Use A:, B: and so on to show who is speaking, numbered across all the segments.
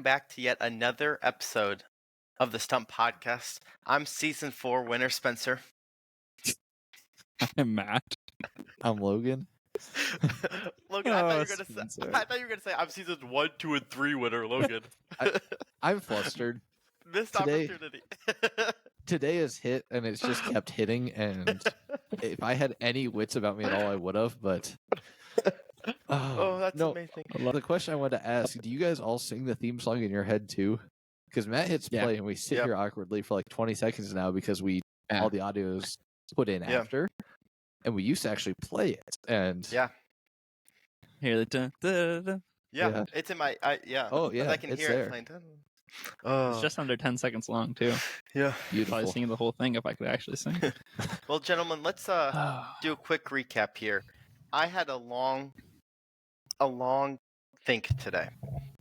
A: back to yet another episode of the Stumped Podcast. I'm Season 4 winner, Spencer.
B: I'm Matt.
C: I'm Logan.
A: Logan, I thought you were gonna say I'm Seasons 1, 2, and 3 winner, Logan.
C: I'm flustered.
A: Missed
C: Today-
A: opportunity.
C: Today has hit, and it's just kept hitting, and if I had any wits about me at all, I would have, but...
A: Oh, that's
C: no,
A: amazing.
C: the question I wanted to ask, do you guys all sing the theme song in your head, too? Because Matt hits play, and we sit here awkwardly for like 20 seconds now because all the audio is put in after, and we used to actually play it, and...
B: Hear the dun, dun, dun.
A: Yeah, it's in my...
C: Oh, yeah,
A: I can
C: it's
A: hear
C: there.
A: it playing. Oh.
B: It's just under 10 seconds long, too.
A: Yeah.
C: Beautiful.
B: Probably singing the whole thing if I could actually sing.
A: Well, gentlemen, let's do a quick recap here. I had a long think today.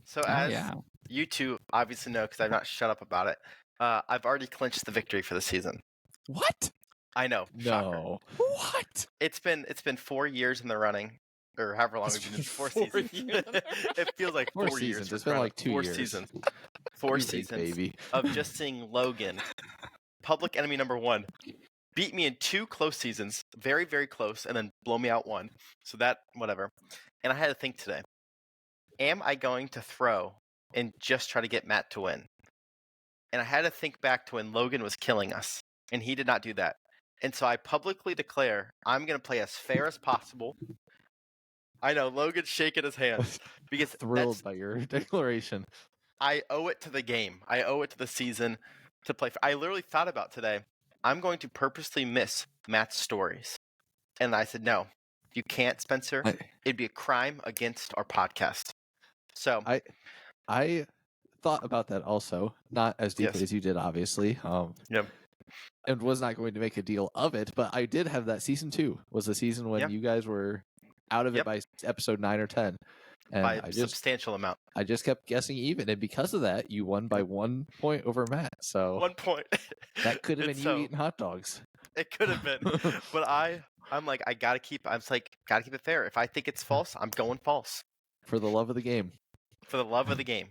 A: So as you two obviously know, because I've not shut up about it, I've already clinched the victory for the season.
B: What?
A: I know.
C: No.
B: What?
A: It's been 4 years in the running, or however long we've been in 4 seasons. It feels like 4 years.
C: It's been like 2 years.
A: 4 seasons. 4 seasons
C: baby.
A: of just seeing Logan, public enemy number 1, beat me in 2 close seasons, very, very close, and then blow me out 1. So that, whatever. And I had to think today, am I going to throw and just try to get Matt to win? And I had to think back to when Logan was killing us, and he did not do that. And so I publicly declare I'm going to play as fair as possible. I know, Logan's shaking his hands. Because
C: Thrilled by your declaration.
A: I owe it to the game. I owe it to the season to play. I literally thought about today, I'm going to purposely miss Matt's stories. And I said, no, you can't, Spencer. It'd be a crime against our podcast. So
C: I thought about that also, not as deeply as you did, obviously. And was not going to make a deal of it, but I did have that season 2. Was the season when you guys were out of it by episode 9 or 10. And
A: by a substantial amount.
C: I just kept guessing even, and because of that, you won by 1 point over Matt. So
A: 1 point.
C: That could have been you eating hot dogs.
A: It could have been, but I'm like, gotta keep it fair. If I think it's false, I'm going false.
C: For the love of the game.
A: For the love of the game.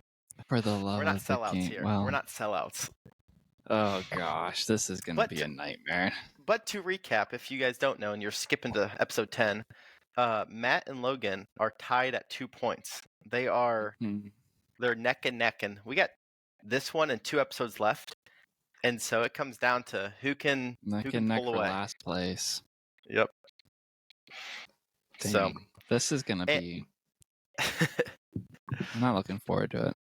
B: For the love
A: We're not
B: of the
A: sellouts
B: game.
A: here.
B: Well,
A: We're not sellouts.
B: Oh gosh, this is gonna be a nightmare.
A: But to recap, if you guys don't know and you're skipping to episode 10, Matt and Logan are tied at 2 points. They're neck and neck, and we got this one and 2 episodes left, and so it comes down to who can pull away.
B: For last place.
A: Yep.
B: Dang.
A: So
B: this is gonna be. I'm not looking forward to it.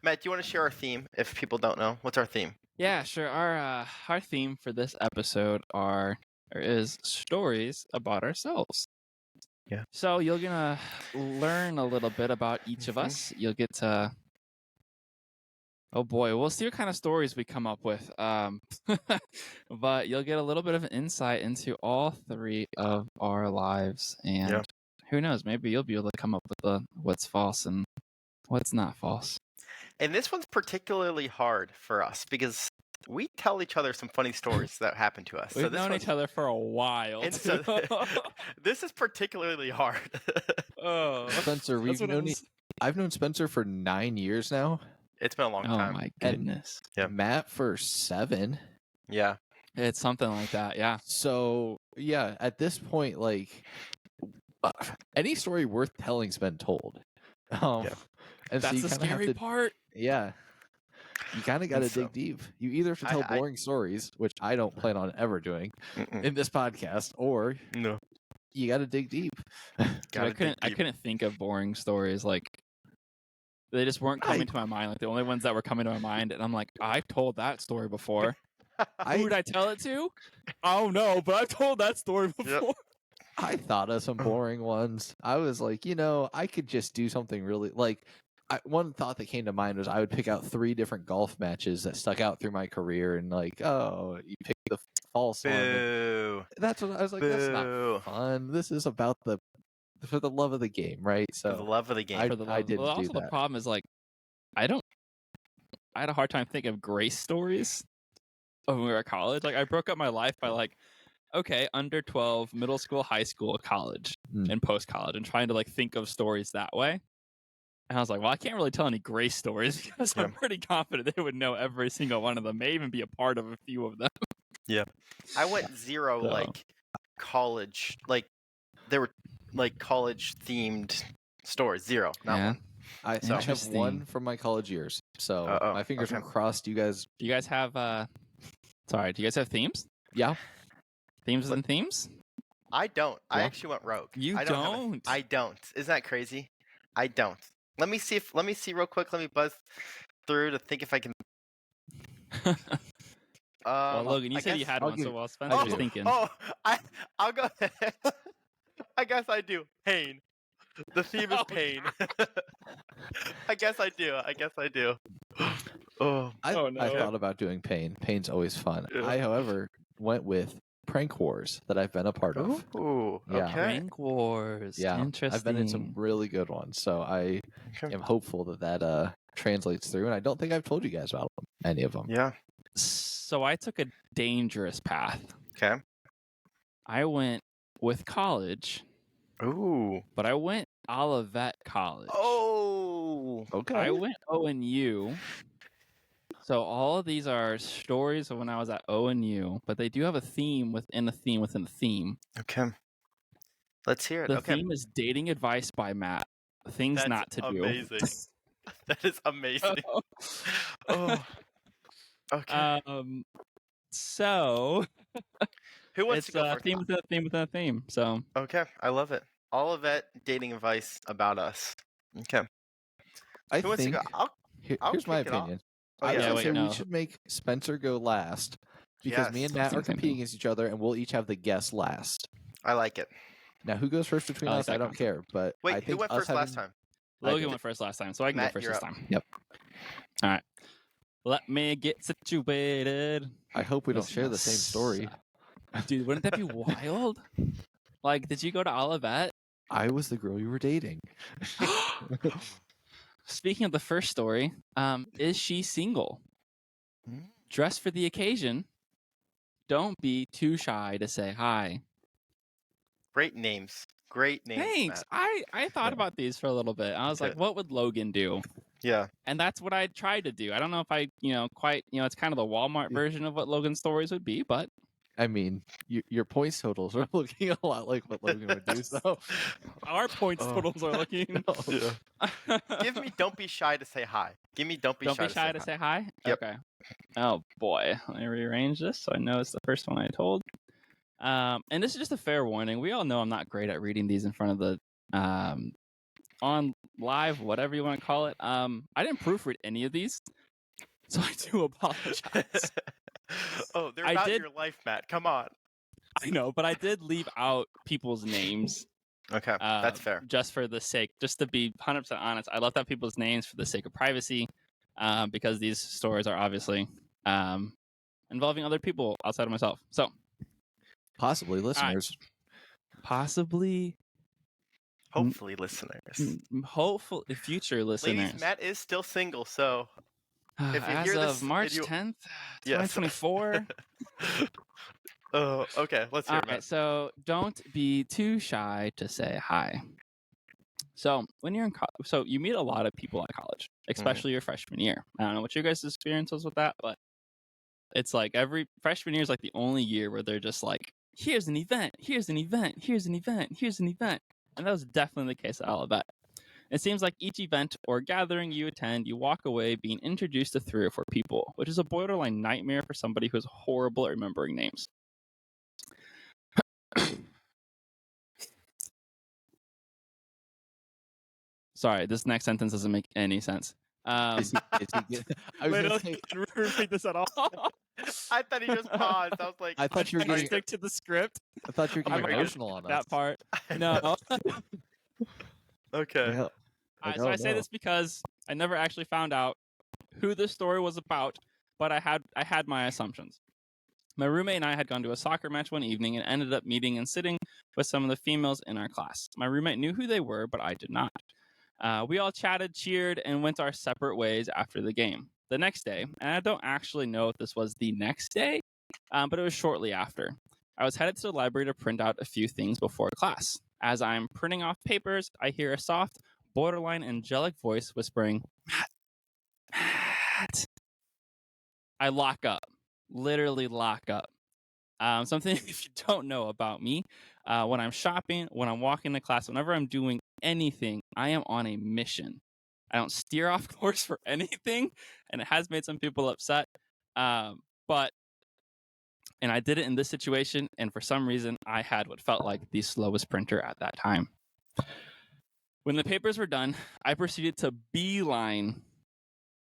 A: Matt, do you want to share our theme? If people don't know, what's our theme?
B: Yeah, sure. Our theme for this episode is stories about ourselves.
A: Yeah.
B: So you're gonna learn a little bit about each of us. You'll get to. Oh boy, we'll see what kind of stories we come up with. But you'll get a little bit of an insight into all 3 of our lives, and who knows, maybe you'll be able to come up with what's false and what's not false.
A: And this one's particularly hard for us because we tell each other some funny stories that happen to us.
B: We've known each other for a while.
A: And so this is particularly hard.
C: Spencer, I've known Spencer for 9 years now.
A: It's been a long time.
B: Oh my goodness.
C: And Matt for 7.
A: Yeah.
B: It's something like that, yeah.
C: So, yeah, at this point, like, any story worth telling's been told. And
B: that's
C: so
B: the scary part.
C: Yeah. You kind of got to dig deep. You either have to tell boring stories, which I don't plan on ever doing in this podcast, or you got to dig deep.
B: I couldn't think of boring stories. Like, they just weren't coming to my mind. Like, the only ones that were coming to my mind, and I'm like, I've told that story before. Who would I tell it to? Oh no, but I've told that story before.
A: Yep.
C: I thought of some boring ones. I was like, I could just do something really like. One thought that came to mind was I would pick out 3 different golf matches that stuck out through my career, and like, you pick the false one. That's what I was like. Boo. That's not fun. This is about for the love of the game, right? So
A: for the love of the game.
C: I didn't do that.
B: The problem is, like, I had a hard time thinking of grace stories when we were at college. Like, I broke up my life by like, okay, under 12, middle school, high school, college, and post college, and trying to like think of stories that way. And I was like, well, I can't really tell any Grace stories because I'm pretty confident they would know every single one of them, may even be a part of a few of them.
A: Yeah. I went zero,
B: So.
A: like, college, like, there were, like, college-themed stories. Zero, not one.
C: I have
B: Interesting.
C: one from my college years, so my fingers are crossed. You guys,
B: Do you guys have? Sorry, do you guys have themes?
C: yeah,
B: Themes and themes?
A: I don't. I
C: Yeah.
A: actually went rogue.
B: You
A: I
B: don't?
A: I don't. Isn't that crazy? I don't. Let me see real quick. Let me buzz through to think if I can.
B: Well, Logan, you said you had
C: I'll
B: one,
C: give-
B: so while Spencer's thinking.
A: I'll go ahead. I guess I do. Pain. The theme is pain. I guess I do. Oh.
C: I
B: no.
C: thought about doing pain. Pain's always fun.
A: Yeah.
C: I, however, went with prank wars that I've been a part of.
A: Ooh.
C: Yeah.
A: Okay.
B: Prank wars.
C: Yeah,
B: Interesting.
C: I've been in some really good ones, so I am hopeful that translates through. And I don't think I've told you guys about any of them.
A: Yeah.
B: So I took a dangerous path.
A: Okay.
B: I went with college,
A: Ooh.
B: but I went Olivet College.
A: Oh.
C: Okay.
B: I went ONU. So all of these are stories of when I was at ONU, but they do have a theme within a theme within a theme.
A: Okay. Let's hear it.
B: The
A: Okay.
B: theme is dating advice by Matt. Things
A: That's
B: not to
A: amazing.
B: do.
A: That is amazing. Oh. Okay.
B: So
A: Who wants
B: it's
A: to go
B: a
A: first?
B: theme within a theme within a theme. So
A: Okay, I love it. All of it dating advice about us. Okay.
C: I
A: Who wants to
C: think
A: go? I'll
C: here's my
A: kick it off.
C: opinion.
A: Oh,
C: I was
A: yeah.
C: gonna
B: wait,
C: say
B: no.
C: we should make Spencer go last because me and Matt are
B: Same thing.
C: competing against each other, and we'll each have the guess last.
A: I like it.
C: Now, who goes first between
B: I like
C: us? I
B: that
C: don't
B: concept.
C: care, but I
A: Wait,
C: think
A: who went
C: us
A: first last
C: having-
A: time?
C: I
B: Logan
C: did.
B: went first last time, so I can
A: Matt,
B: go first
A: you're
B: this
A: up.
B: time.
C: Yep.
B: All right. Let me get situated.
C: I hope we don't
B: This
C: share the same story.
B: Dude, wouldn't that be wild? Like, did you go to Olivet?
C: I was the girl you were dating.
B: Speaking of the first story, is she single?
A: Hmm?
B: Dress for the occasion. Don't be too shy to say hi.
A: Great names. Great names.
B: Thanks.
A: Matt.
B: I thought about these for a little bit. I was like,
A: Good.
B: what would Logan do?
A: Yeah.
B: And that's what I tried to do. I don't know if I, quite, it's kind of the Walmart version of what Logan's stories would be, but
C: I mean, your points totals are looking a lot like what Logan would do. So
B: our points
A: Oh.
B: totals are looking.
A: Yeah. Give me don't be shy to say hi. Give me don't be
B: Don't
A: shy
B: be shy to say hi?
A: Yep.
B: Okay. Oh, boy. Let me rearrange this so I know it's the first one I told. And this is just a fair warning. We all know I'm not great at reading these in front of the on live, whatever you want to call it. I didn't proofread any of these, so I do apologize.
A: Oh, they're
B: I
A: about
B: did-
A: your life, Matt. Come on.
B: I know, but I did leave out people's names.
A: Okay, that's fair.
B: Just for the sake, just to be 100% honest, I left out people's names for the sake of privacy, because these stories are obviously involving other people outside of myself. So
C: possibly listeners.
B: possibly,
A: Hopefully, listeners.
B: hopefully, future listeners.
A: Ladies, Matt is still single, so if you
B: As
A: hear
B: of
A: this,
B: March
A: you-
B: 10th,
A: Yes.
B: 2024.
A: Oh, okay. Let's hear
B: All
A: it,
B: right,
A: Matt.
B: so don't be too shy to say hi. So when you're in so you meet a lot of people at college, especially your freshman year. I don't know what your guys' experience was with that, but it's like every freshman year is like the only year where they're just like, here's an event, here's an event, here's an event, here's an event. And that was definitely the case at Olivet. It seems like each event or gathering you attend, you walk away being introduced to 3 or 4 people, which is a borderline nightmare for somebody who's horrible at remembering names. Sorry, this next sentence doesn't make any sense.
C: Is he I was gonna say,
B: didn't repeat this at all.
A: I thought he just paused. I was like,
C: I thought you were
B: I
C: getting.
B: stick to the script.
C: I thought you were
A: Oh my
C: getting
A: God.
C: emotional on us.
B: That part. No.
A: Okay.
C: Yeah. Like,
B: So
C: oh,
B: I say
C: no.
B: this because I never actually found out who this story was about, but I had my assumptions. My roommate and I had gone to a soccer match one evening and ended up meeting and sitting with some of the females in our class. My roommate knew who they were, but I did not. We all chatted, cheered, and went our separate ways after the game. The next day, and I don't actually know if this was the next day, but it was shortly after. I was headed to the library to print out a few things before class. As I'm printing off papers, I hear a soft borderline angelic voice whispering, Matt. I lock up, literally lock up. Something if you don't know about me, when I'm shopping, when I'm walking to class, whenever I'm doing anything, I am on a mission. I don't steer off course for anything, and it has made some people upset. But I did it in this situation, and for some reason, I had what felt like the slowest printer at that time. When the papers were done, I proceeded to beeline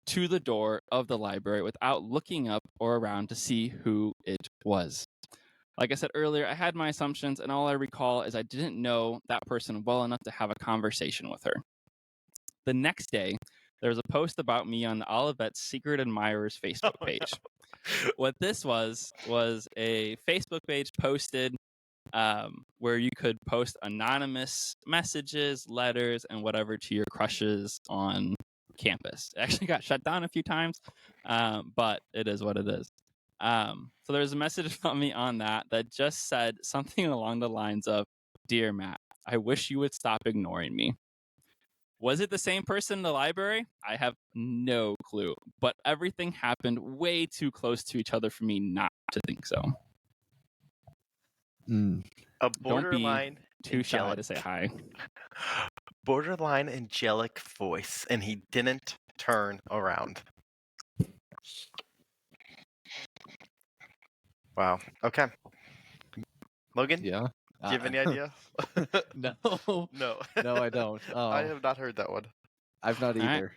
B: to the door of the library without looking up or around to see who it was. Like I said earlier, I had my assumptions, and all I recall is I didn't know that person well enough to have a conversation with her. The next day, there was a post about me on the Olivet's Secret Admirers Facebook page.
A: No.
B: What this was a Facebook page posted where you could post anonymous messages, letters, and whatever to your crushes on campus. It actually got shut down a few times, but it is what it is. So there's a message about me on that just said something along the lines of, "Dear Matt, I wish you would stop ignoring me." Was it the same person in the library? I have no clue, but everything happened way too close to each other for me not to think so.
A: A
B: Don't be
A: borderline
B: too shy
A: angelic.
B: to say hi.
A: Borderline angelic voice, and he didn't turn around. Wow. Okay. Logan?
C: Yeah.
A: Do you have any idea?
C: No.
A: No.
C: No, I don't.
A: I have not heard that one.
C: I've not
B: All right.
C: either.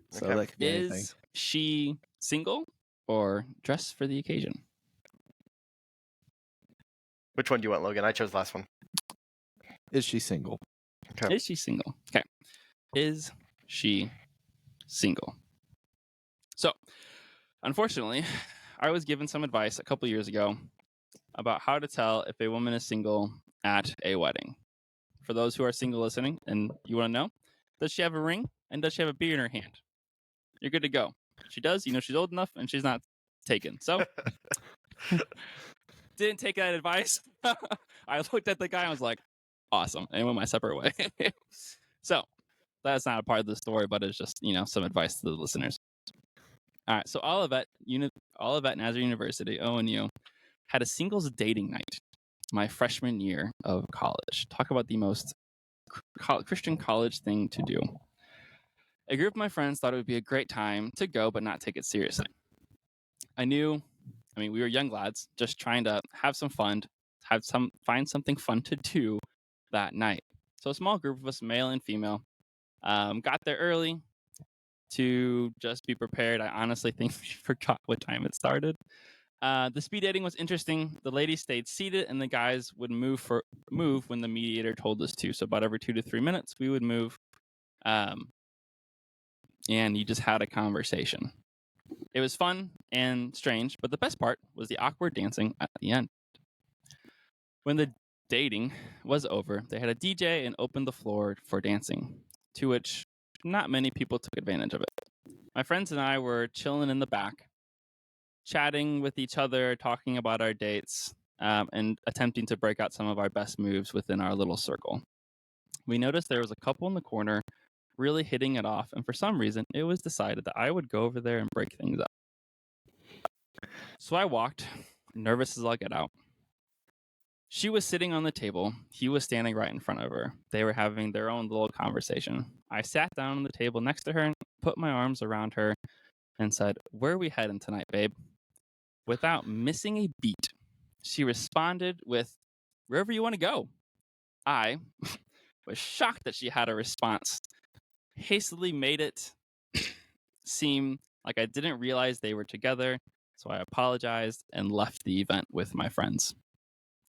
C: So
A: Okay.
C: that could be anything.
B: Is she single or dressed for the occasion?
A: Which one do you want, Logan? I chose the last one.
C: Is she single?
A: Okay.
B: Is she single? Okay. Is she single? So, unfortunately, I was given some advice a couple years ago about how to tell if a woman is single at a wedding. For those who are single listening and you want to know, does she have a ring and does she have a beer in her hand? You're good to go. If she does, you know she's old enough and she's not taken. So, didn't take that advice. I looked at the guy and was like, awesome, and went my separate way. So, that's not a part of the story, but it's just, some advice to the listeners. All right, so Olivet Nazarene University, ONU, had a singles dating night my freshman year of college. Talk about the most Christian college thing to do. A group of my friends thought it would be a great time to go, but not take it seriously. We were young lads, just trying to have some fun, find something fun to do that night. So a small group of us, male and female, got there early to just be prepared. I honestly think we forgot what time it started. The speed dating was interesting. The ladies stayed seated, and the guys would move when the mediator told us to. So about every 2 to 3 minutes, we would move, and you just had a conversation. It was fun and strange, but the best part was the awkward dancing at the end. When the dating was over, they had a DJ and opened the floor for dancing, to which not many people took advantage of it. My friends and I were chilling in the back, chatting with each other, talking about our dates, and attempting to break out some of our best moves within our little circle. We noticed there was a couple in the corner really hitting it off, and for some reason, it was decided that I would go over there and break things up. So I walked, nervous as I'll get out. She was sitting on the table. He was standing right in front of her. They were having their own little conversation. I sat down on the table next to her and put my arms around her and said, "Where are we heading tonight, babe?" Without missing a beat, she responded with, "Wherever you want to go." I was shocked that she had a response. Hastily made it seem like I didn't realize they were together, so I apologized and left the event with my friends.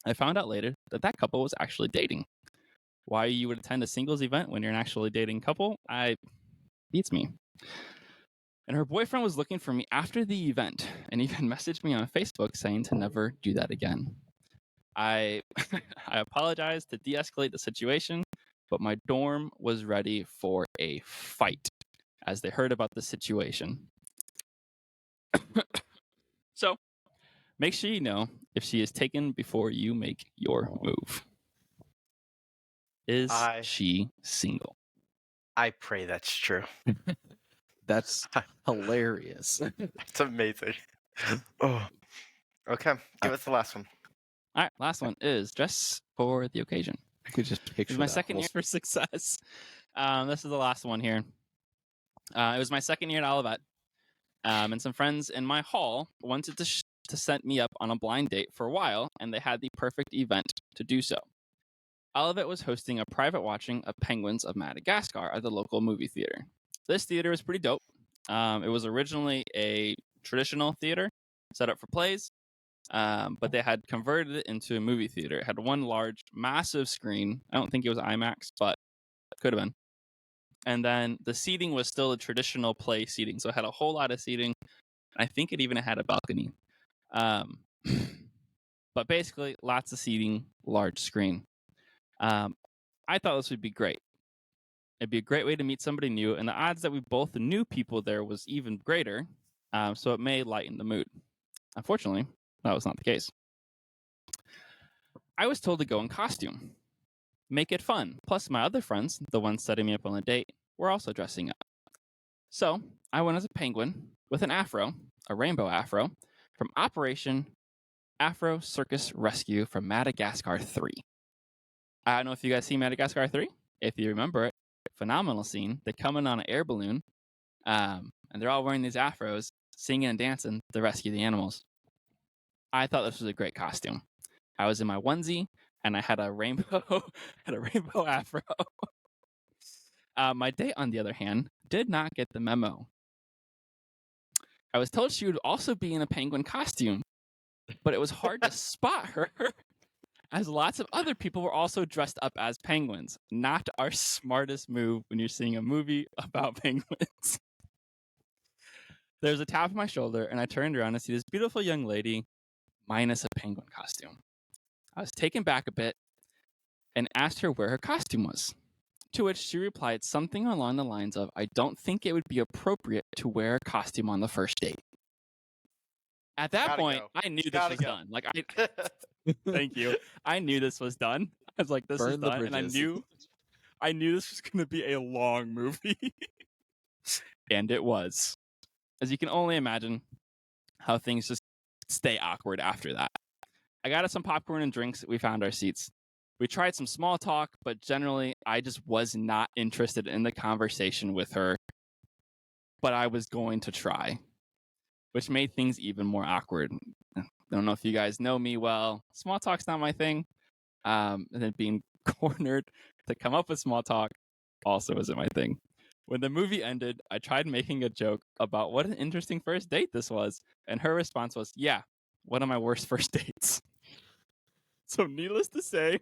B: I found out later that couple was actually dating. Why you would attend a singles event when you're an actually dating couple, beats me. And her boyfriend was looking for me after the event and even messaged me on Facebook saying to never do that again. I apologized to de-escalate the situation, but my dorm was ready for a fight as they heard about the situation. So, make sure you know if she is taken before you make your move. Is she single?
A: I pray that's true.
C: That's hilarious.
A: It's amazing. Oh, okay. Give us the last one.
B: All right, last one is dress for the occasion.
C: I could just
B: This
C: picture
B: is my
C: that
B: second
C: whole
B: year for success. This is the last one here. It was my second year at Olivet, and some friends in my hall wanted to set me up on a blind date for a while, and they had the perfect event to do so. Olivet was hosting a private watching of Penguins of Madagascar at the local movie theater. This theater was pretty dope. It was originally a traditional theater set up for plays, but they had converted it into a movie theater. It had one large, massive screen. I don't think it was IMAX, but it could have been. And then the seating was still a traditional play seating. So it had a whole lot of seating. I think it even had a balcony. But basically, lots of seating, large screen. I thought this would be great. It'd be a great way to meet somebody new, and the odds that we both knew people there was even greater, so it may lighten the mood. Unfortunately, that was not the case. I was told to go in costume. Make it fun. Plus, my other friends, the ones setting me up on the date, were also dressing up. So, I went as a penguin with an afro, a rainbow afro, from Operation Afro Circus Rescue from Madagascar 3. I don't know if you guys see Madagascar 3. If you remember it, phenomenal scene. They come in on an air balloon, and they're all wearing these afros, singing and dancing to rescue the animals. I thought this was a great costume. I was in my onesie, and I had a rainbow, afro. My date, on the other hand, did not get the memo. I was told she would also be in a penguin costume, but it was hard to spot her, as lots of other people were also dressed up as penguins. Not our smartest move when you're seeing a movie about penguins. There's a tap on my shoulder, and I turned around to see this beautiful young lady, minus a penguin costume. I was taken back a bit and asked her where her costume was, to which she replied something along the lines of, I don't think it would be appropriate to wear a costume on the first date. At that point, I knew this was done. Like, thank you. I knew this was done. I was like, this is done. And I knew this was going to be a long movie. And it was. As you can only imagine how things just stay awkward after that. I got us some popcorn and drinks. We found our seats. We tried some small talk, but generally, I just was not interested in the conversation with her. But I was going to try, which made things even more awkward. I don't know if you guys know me well. Small talk's not my thing. And then being cornered to come up with small talk also isn't my thing. When the movie ended, I tried making a joke about what an interesting first date this was. And her response was, yeah, one of my worst first dates. So needless to say,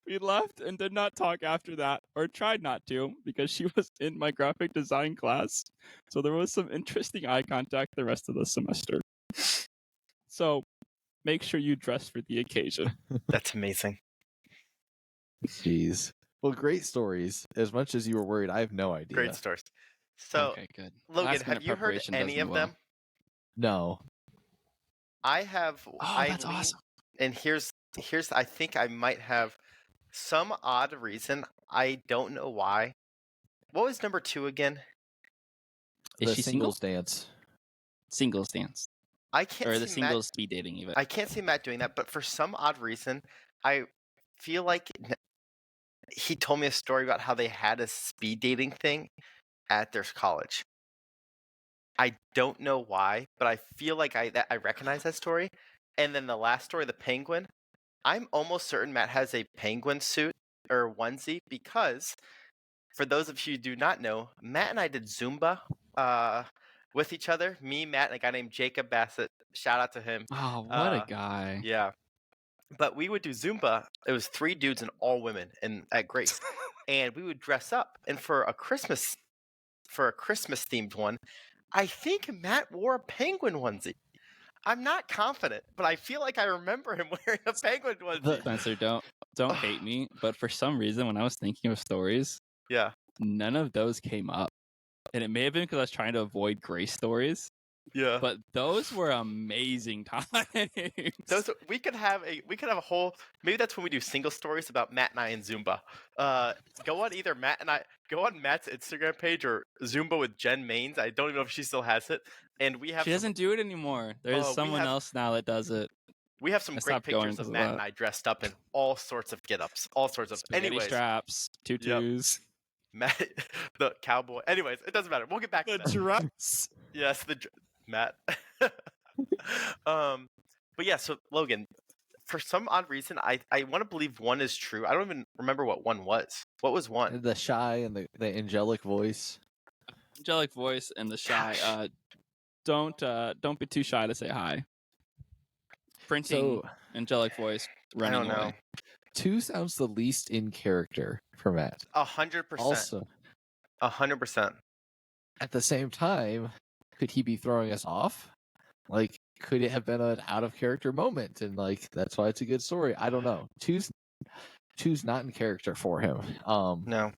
B: we left and did not talk after that, or tried not to, because she was in my graphic design class. So there was some interesting eye contact the rest of the semester. So make sure you dress for the occasion.
A: That's amazing.
C: Jeez. Well, great stories. As much as you were worried, I have no idea.
A: Great stories. So,
B: okay, good.
A: Logan, have you heard any of them?
C: No.
A: I have.
B: Oh, that's awesome.
A: And here's. I think I might have some odd reason. I don't know why. What was number 2 again?
B: Is she single?
C: Singles dance.
B: Singles dance.
A: I can't.
B: Or
A: see
B: the singles speed dating even.
A: I can't see Matt doing that, but for some odd reason, I feel like he told me a story about how they had a speed dating thing at their college. I don't know why, but I feel like I recognize that story. And then the last story, the penguin, I'm almost certain Matt has a penguin suit or onesie because, for those of you who do not know, Matt and I did Zumba with each other. Me, Matt, and a guy named Jacob Bassett. Shout out to him.
B: Oh, what a guy.
A: Yeah. But we would do Zumba. It was 3 dudes and all women at Grace. And we would dress up. And for a Christmas themed one, I think Matt wore a penguin onesie. I'm not confident, but I feel like I remember him wearing a penguin onesie.
B: Spencer, don't hate me, but for some reason when I was thinking of stories,
A: yeah,
B: none of those came up. And it may have been because I was trying to avoid Grace stories.
A: Yeah.
B: But those were amazing times.
A: We could have a whole, maybe that's when we do single stories about Matt and I and Zumba. Go on Matt's Instagram page or Zumba with Jen Maines. I don't even know if she still has it. And we have
B: She doesn't do it anymore. There's someone else now that does it.
A: we have some
B: I
A: great
B: stopped going
A: pictures of
B: 'cause of
A: Matt
B: that.
A: and I dressed up in all sorts of get-ups, all sorts of.
B: Spaghetti
A: Anyways,
B: straps, tutus,
A: Matt, the cowboy. Anyways, it doesn't matter. We'll get back to
B: the
A: that.
B: dress.
A: Yes, Matt. But yeah, so Logan, for some odd reason, I want to believe one is true. I don't even remember what one was. What was one?
C: The shy and the angelic voice.
B: Angelic voice and the shy. Don't be too shy to say hi. Printing angelic voice. Running
A: I don't know.
B: away.
C: 2 sounds the least in character for Matt.
A: 100%.
C: Also,
A: 100%.
C: at the same time, could he be throwing us off? Like, could it have been an out of character moment? And like, that's why it's a good story. I don't know. Two's not in character for him.
A: No.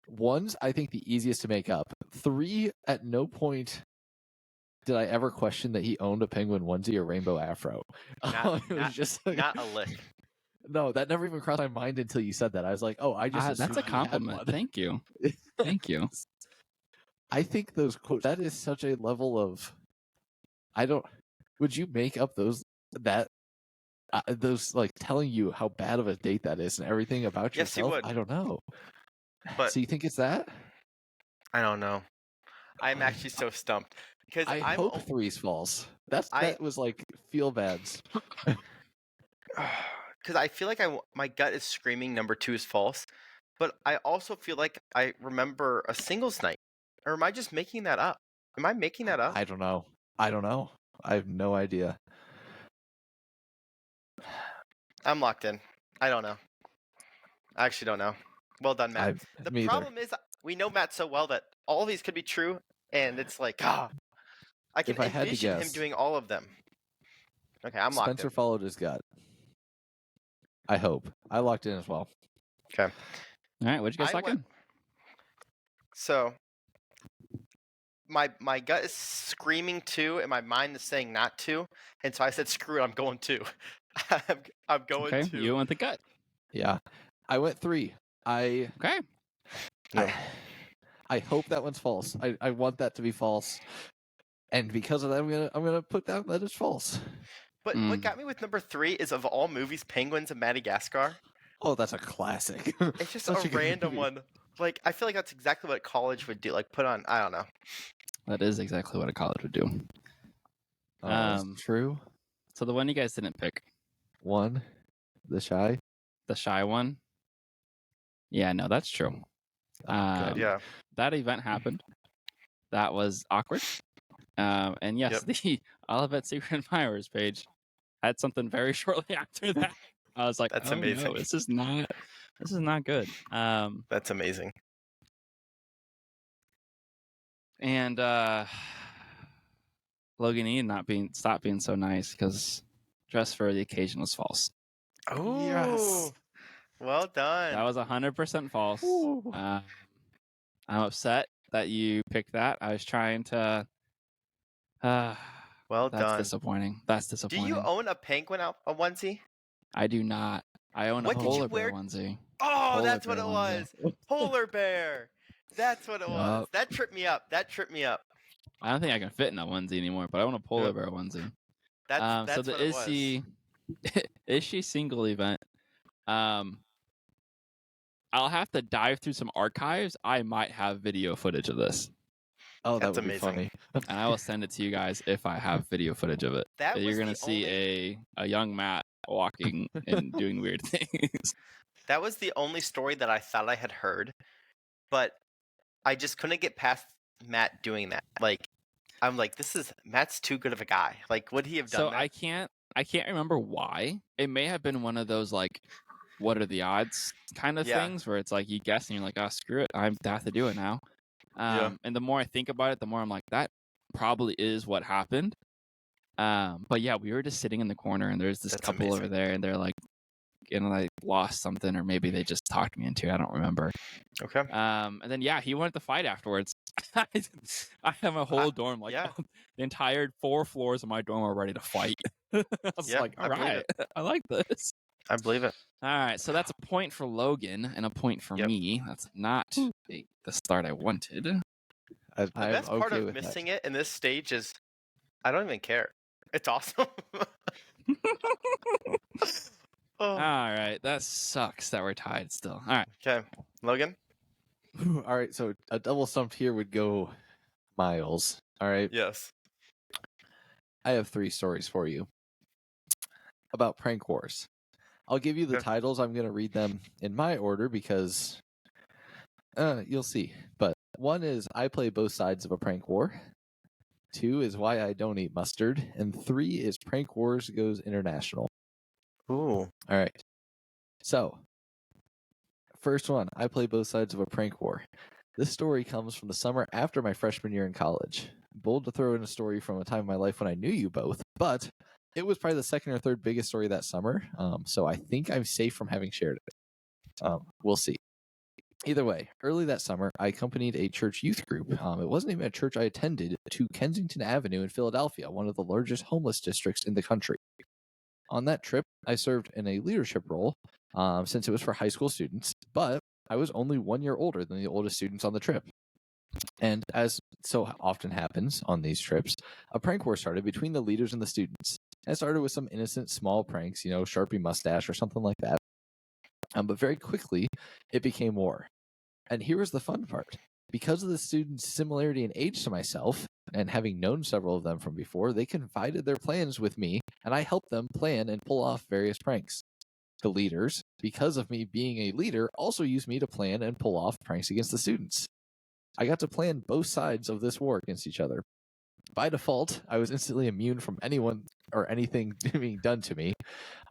C: 1's, I think, the easiest to make up. 3, at no point did I ever question that he owned a penguin onesie or rainbow afro. It was just like,
A: Not a lick.
C: no, that never even crossed my mind until you said that. I was like, oh, I just
B: That's a
C: assumed he had
B: compliment.
C: one.
B: Thank you. Thank you.
C: I think those quotes, that is such a level of, would you make up those like telling you how bad of a date that is and everything about
A: Yes, you
C: yourself?
A: would.
C: I don't know.
A: But
C: so you think it's that?
A: I don't know. I'm actually so stumped because
C: I hope 3's false. That was like feel bads.
A: Because I feel like my gut is screaming number 2 is false, but I also feel like I remember a singles night. Or am I just making that up? Am I making that up?
C: I don't know. I have no idea.
A: I'm locked in. I don't know. I actually don't know. Well done, Matt. The problem is we know Matt so well that all of these could be true, and it's like, I can envision him doing all of them. Okay, I'm locked in.
C: Spencer followed his gut. I hope. I locked in as well.
A: Okay.
B: All right, what'd you guys lock in?
A: So, my gut is screaming 2, and my mind is saying not 2, and so I said, screw it, I'm going 2. I'm going 2.
B: You went the gut.
C: Yeah, I went 3.
B: Okay.
C: I hope that one's false. I want that to be false, and because of that, I'm gonna put down that it's false.
A: But what got me with number 3 is, of all movies, Penguins of Madagascar.
C: Oh, that's a classic.
A: It's just a random one. Like, I feel like that's exactly what college would do. Like, put on, I don't know.
B: That is exactly what a college would do.
C: True.
B: So the one you guys didn't pick.
C: 1, the shy
B: one. Yeah, no, that's true.
A: Yeah.
B: That event happened. That was awkward. And yes, the Olivet Secret Admirers page had something very shortly after that. I was like,
A: that's
B: oh,
A: amazing.
B: No, this is not good.
A: That's amazing.
B: And Logan E stop being so nice because dress for the occasion was false.
A: Oh,
C: yes.
A: Well done.
B: That was 100% false. I'm upset that you picked that. I was trying to.
A: Well done.
B: That's disappointing.
A: Do you own a penguin a onesie?
B: I do not. I own a polar bear onesie.
A: Oh, that's what it was. Polar bear. That's what it was. That tripped me up.
B: I don't think I can fit in that onesie anymore, but I own a polar bear onesie.
A: That's
B: so the
A: what it was.
B: Is she single event? I'll have to dive through some archives. I might have video footage of this.
C: Oh,
A: that's
C: that would
A: amazing.
C: be funny.
B: And I will send it to you guys if I have video footage of it. You're gonna see a young Matt walking and doing weird things.
A: That was the only story that I thought I had heard, but I just couldn't get past Matt doing that. Like, I'm like, Matt's too good of a guy. Like, would he have done that?
B: So I can't remember why. It may have been one of those like, what are the odds kind of things where it's like you guess and you're like, oh, screw it, I have to do it now. And the more I think about it, the more I'm like, that probably is what happened. But yeah, we were just sitting in the corner and there's this couple over there and they're like, and I lost something, or maybe they just talked me into it. I don't remember.
A: Okay.
B: And then he wanted to fight afterwards. I have a whole dorm, like
A: yeah.
B: the entire 4 floors of my dorm are ready to fight. I was like, all right, I like this.
A: I believe it.
B: All right, so that's a point for Logan and a point for me. That's not the start I wanted.
A: The best part of missing it in this stage is I don't even care. It's awesome.
B: All right, that sucks that we're tied still. All right.
A: Okay, Logan?
C: All right, so a double stumped here would go Miles. All right.
A: Yes.
C: I have 3 stories for you about prank wars. I'll give you the titles. I'm going to read them in my order because you'll see. But 1 is I play both sides of a prank war. 2 is why I don't eat mustard. And 3 is prank wars goes international.
A: Ooh.
C: All right. So, first one, I play both sides of a prank war. This story comes from the summer after my freshman year in college. Bold to throw in a story from a time in my life when I knew you both, but it was probably the second or third biggest story that summer, so I think I'm safe from having shared it. We'll see. Either way, early that summer, I accompanied a church youth group. It wasn't even a church I attended, to Kensington Avenue in Philadelphia, one of the largest homeless districts in the country. On that trip, I served in a leadership role, since it was for high school students, but I was only 1 year older than the oldest students on the trip. And as so often happens on these trips, a prank war started between the leaders and the students. It started with some innocent small pranks, Sharpie mustache or something like that. But very quickly, it became war. And here was the fun part. Because of the students' similarity in age to myself, and having known several of them from before, they confided their plans with me, and I helped them plan and pull off various pranks. The leaders, because of me being a leader, also used me to plan and pull off pranks against the students. I got to plan both sides of this war against each other. By default, I was instantly immune from anyone or anything being done to me.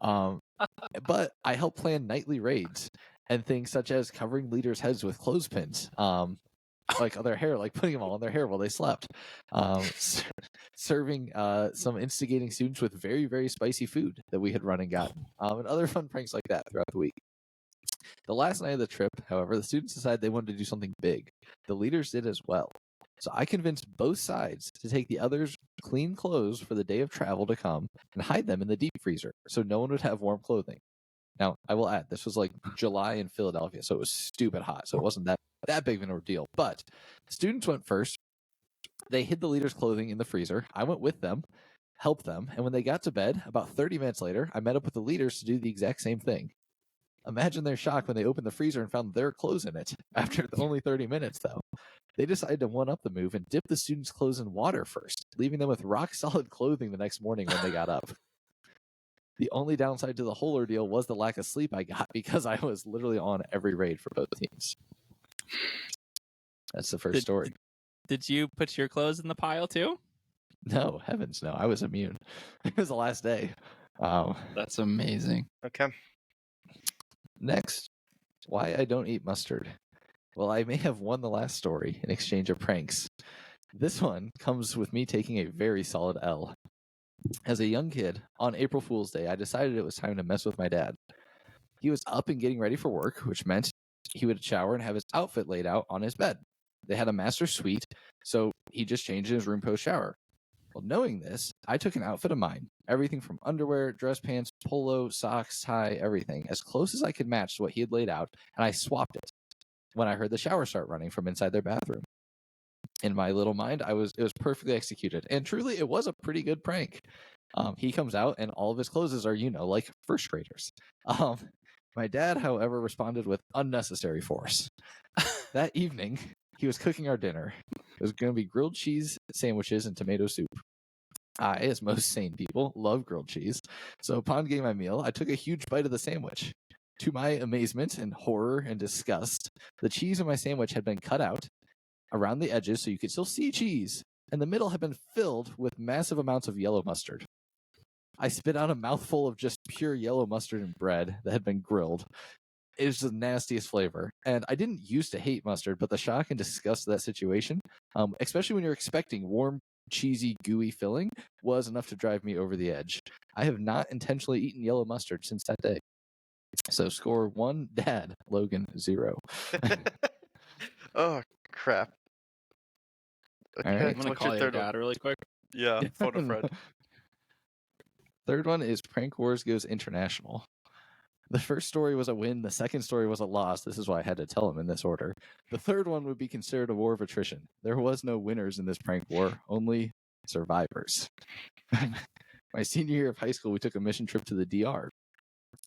C: But I helped plan nightly raids and things such as covering leaders' heads with clothespins, like their hair, like putting them all on their hair while they slept, serving some instigating students with very, very spicy food that we had run and gotten, and other fun pranks like that throughout the week. The last night of the trip, however, the students decided they wanted to do something big. The leaders did as well. So I convinced both sides to take the others' clean clothes for the day of travel to come and hide them in the deep freezer so no one would have warm clothing. Now, I will add, this was like July in Philadelphia, so it was stupid hot, so it wasn't that big of an ordeal. But students went first. They hid the leaders' clothing in the freezer. I went with them, helped them, and when they got to bed, about 30 minutes later, I met up with the leaders to do the exact same thing. Imagine their shock when they opened the freezer and found their clothes in it. After only 30 minutes, though. They decided to one-up the move and dip the students' clothes in water first, leaving them with rock-solid clothing the next morning when they got up. The only downside to the whole ordeal was the lack of sleep I got because I was literally on every raid for both teams. That's the first story.
B: Did you put your clothes in the pile too?
C: No, heavens no. I was immune. It was the last day.
B: That's amazing.
A: Okay.
C: Next, why I don't eat mustard. Well, I may have won the last story in exchange of pranks. This one comes with me taking a very solid L. As a young kid, on April Fool's Day, I decided it was time to mess with my dad. He was up and getting ready for work, which meant he would shower and have his outfit laid out on his bed. They had a master suite, so he just changed in his room post-shower. Well, knowing this, I took an outfit of mine, everything from underwear, dress pants, polo, socks, tie, everything, as close as I could match to what he had laid out, and I swapped it when I heard the shower start running from inside their bathroom. In my little mind, it was perfectly executed, and truly, it was a pretty good prank. He comes out, and all of his clothes are, like first graders. My dad, however, responded with unnecessary force. That evening, he was cooking our dinner. It was going to be grilled cheese sandwiches and tomato soup. I, as most sane people, love grilled cheese. So upon getting my meal, I took a huge bite of the sandwich. To my amazement and horror and disgust, the cheese in my sandwich had been cut out around the edges so you could still see cheese, and the middle had been filled with massive amounts of yellow mustard. I spit out a mouthful of just pure yellow mustard and bread that had been grilled. It was the nastiest flavor. And I didn't used to hate mustard, but the shock and disgust of that situation, especially when you're expecting warm, cheesy, gooey filling, was enough to drive me over the edge. I have not intentionally eaten yellow mustard since that day. So score 1, Dad. Logan 0.
A: Oh crap.
C: All right.
B: I'm gonna
A: what's
B: call
A: your
B: your
A: third one?
B: dad really quick.
A: Yeah, phone a friend.
C: Third one is Prank Wars Goes International. The first story was a win. The second story was a loss. This is why I had to tell him in this order. The third one would be considered a war of attrition. There was no winners in this prank war, only survivors. My senior year of high school, we took a mission trip to the DR.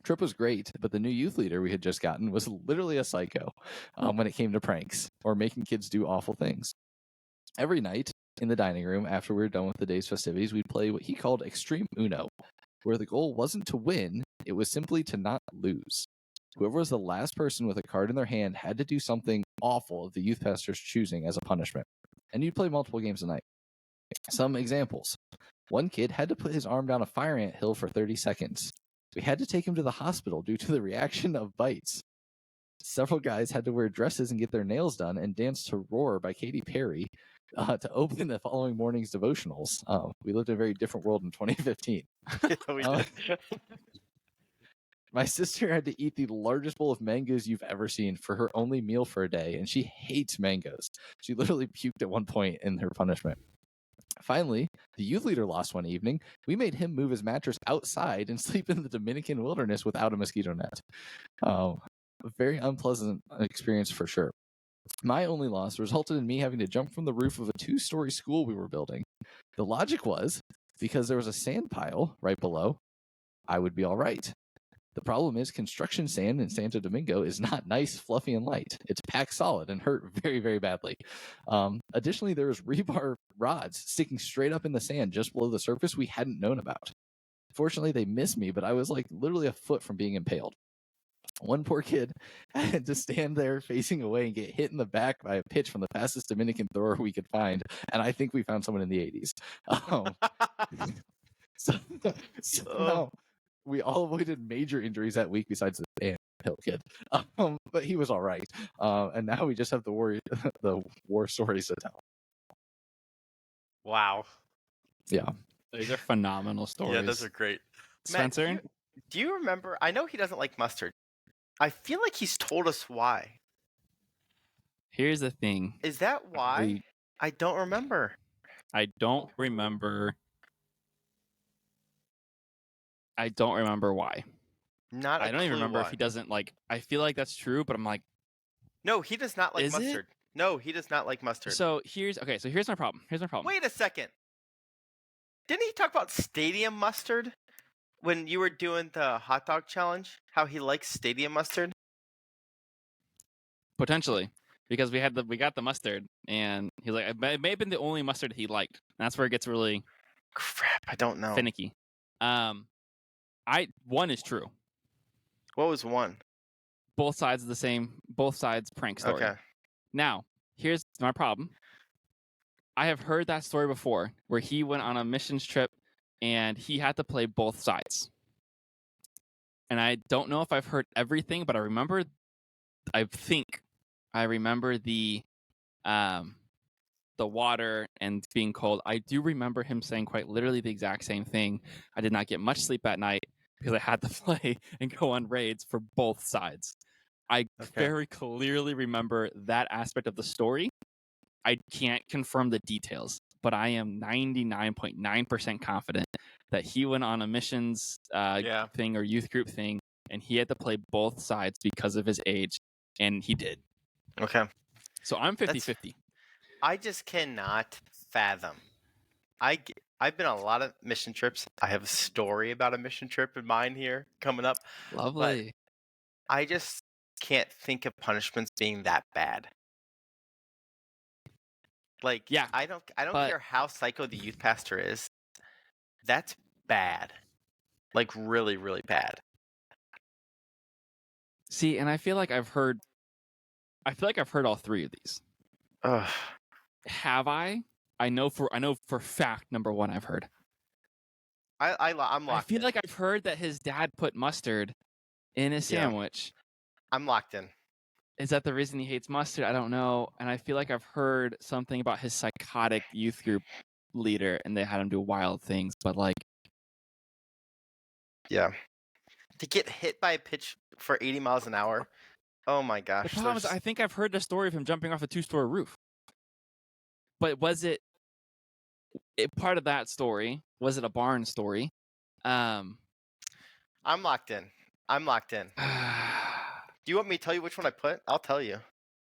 C: Trip was great, but the new youth leader we had just gotten was literally a psycho when it came to pranks or making kids do awful things. Every night in the dining room, after we were done with the day's festivities, we'd play what he called Extreme Uno, where the goal wasn't to win, it was simply to not lose. Whoever was the last person with a card in their hand had to do something awful of the youth pastor's choosing as a punishment. And you'd play multiple games a night. Some examples. One kid had to put his arm down a fire ant hill for 30 seconds. We had to take him to the hospital due to the reaction of bites. Several guys had to wear dresses and get their nails done and dance to Roar by Katy Perry to open the following morning's devotionals. We lived in a very different world in 2015.
A: We did.
C: My sister had to eat the largest bowl of mangoes you've ever seen for her only meal for a day, and she hates mangoes. She literally puked at one point in her punishment. Finally, the youth leader lost one evening. We made him move his mattress outside and sleep in the Dominican wilderness without a mosquito net. A very unpleasant experience for sure. My only loss resulted in me having to jump from the roof of a 2-story school we were building. The logic was, because there was a sand pile right below, I would be all right. The problem is construction sand in Santo Domingo is not nice, fluffy, and light. It's packed solid and hurt very, very badly. Additionally, there was rebar rods sticking straight up in the sand just below the surface we hadn't known about. Fortunately, they missed me, but I was like literally a foot from being impaled. One poor kid had to stand there facing away and get hit in the back by a pitch from the fastest Dominican thrower we could find, and I think we found someone in the 80s. Somehow, we all avoided major injuries that week besides the hill kid. But he was all right. And now we just have the war stories to tell.
A: Wow.
C: Yeah.
B: These are phenomenal stories.
A: Yeah, those are great.
B: Spencer?
A: Matt, do you remember? I know he doesn't like mustard. I feel like he's told us why.
B: Here's the thing.
A: Is that why? I don't remember.
B: I don't remember why.
A: Not.
B: I don't even remember
A: why.
B: if he doesn't like. I feel like that's true, but I'm like,
A: no, he does not like
B: Is it?
A: mustard. No, he does not like mustard.
B: So here's my problem.
A: Wait a second. Didn't he talk about stadium mustard when you were doing the hot dog challenge? How he likes stadium mustard?
B: Potentially, because we got the mustard, and he's like, it may have been the only mustard he liked. And that's where it gets really
A: Crap, I don't know.
B: finicky. One is true.
A: What was one?
B: Both sides prank story.
A: Okay.
B: Now, here's my problem. I have heard that story before where he went on a missions trip and he had to play both sides. And I don't know if I've heard everything, but I think I remember the water and being cold. I do remember him saying quite literally the exact same thing. I did not get much sleep at night because I had to play and go on raids for both sides. I very clearly remember that aspect of the story. I can't confirm the details, but I am 99.9% confident that he went on a missions thing or youth group thing, and he had to play both sides because of his age, and he did.
A: Okay.
B: So I'm 50-50.
A: I just cannot fathom. I've been on a lot of mission trips. I have a story about a mission trip in mind here coming up.
B: Lovely.
A: But I just can't think of punishments being that bad. Like,
B: yeah,
A: I don't care how psycho the youth pastor is. That's bad. Like, really, really bad.
B: See, and I feel like I've heard all three of these.
A: Ugh.
B: Have I? I know for fact, number one, I've heard.
A: I'm locked
B: I feel
A: in.
B: like I've heard that his dad put mustard in his sandwich.
A: I'm locked in.
B: Is that the reason he hates mustard? I don't know. And I feel like I've heard something about his psychotic youth group leader, and they had him do wild things. But like,
A: yeah, To get hit by a pitch for 80 miles an hour. Oh my
B: The
A: gosh.
B: problem is, I think I've heard the story of him jumping off a 2-story roof. But was it part of that story? Was it a barn story?
A: I'm locked in. Do you want me to tell you which one I put? I'll tell you.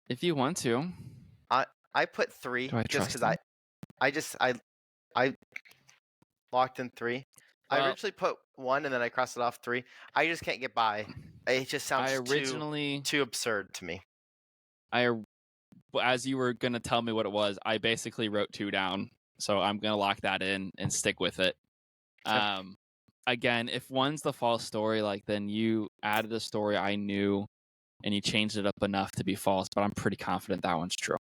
B: If you want to.
A: I put 3
B: Do I
A: just
B: trust
A: because I locked in 3. I
B: Well-
A: originally put 1 and then I crossed it off 3. I just can't get by. It just sounds too absurd to me.
B: As you were gonna tell me what it was, I basically wrote 2 down, so I'm gonna lock that in and stick with it.
A: Okay.
B: Again, if one's the false story, like then you added a story I knew, and you changed it up enough to be false. But I'm pretty confident that one's true.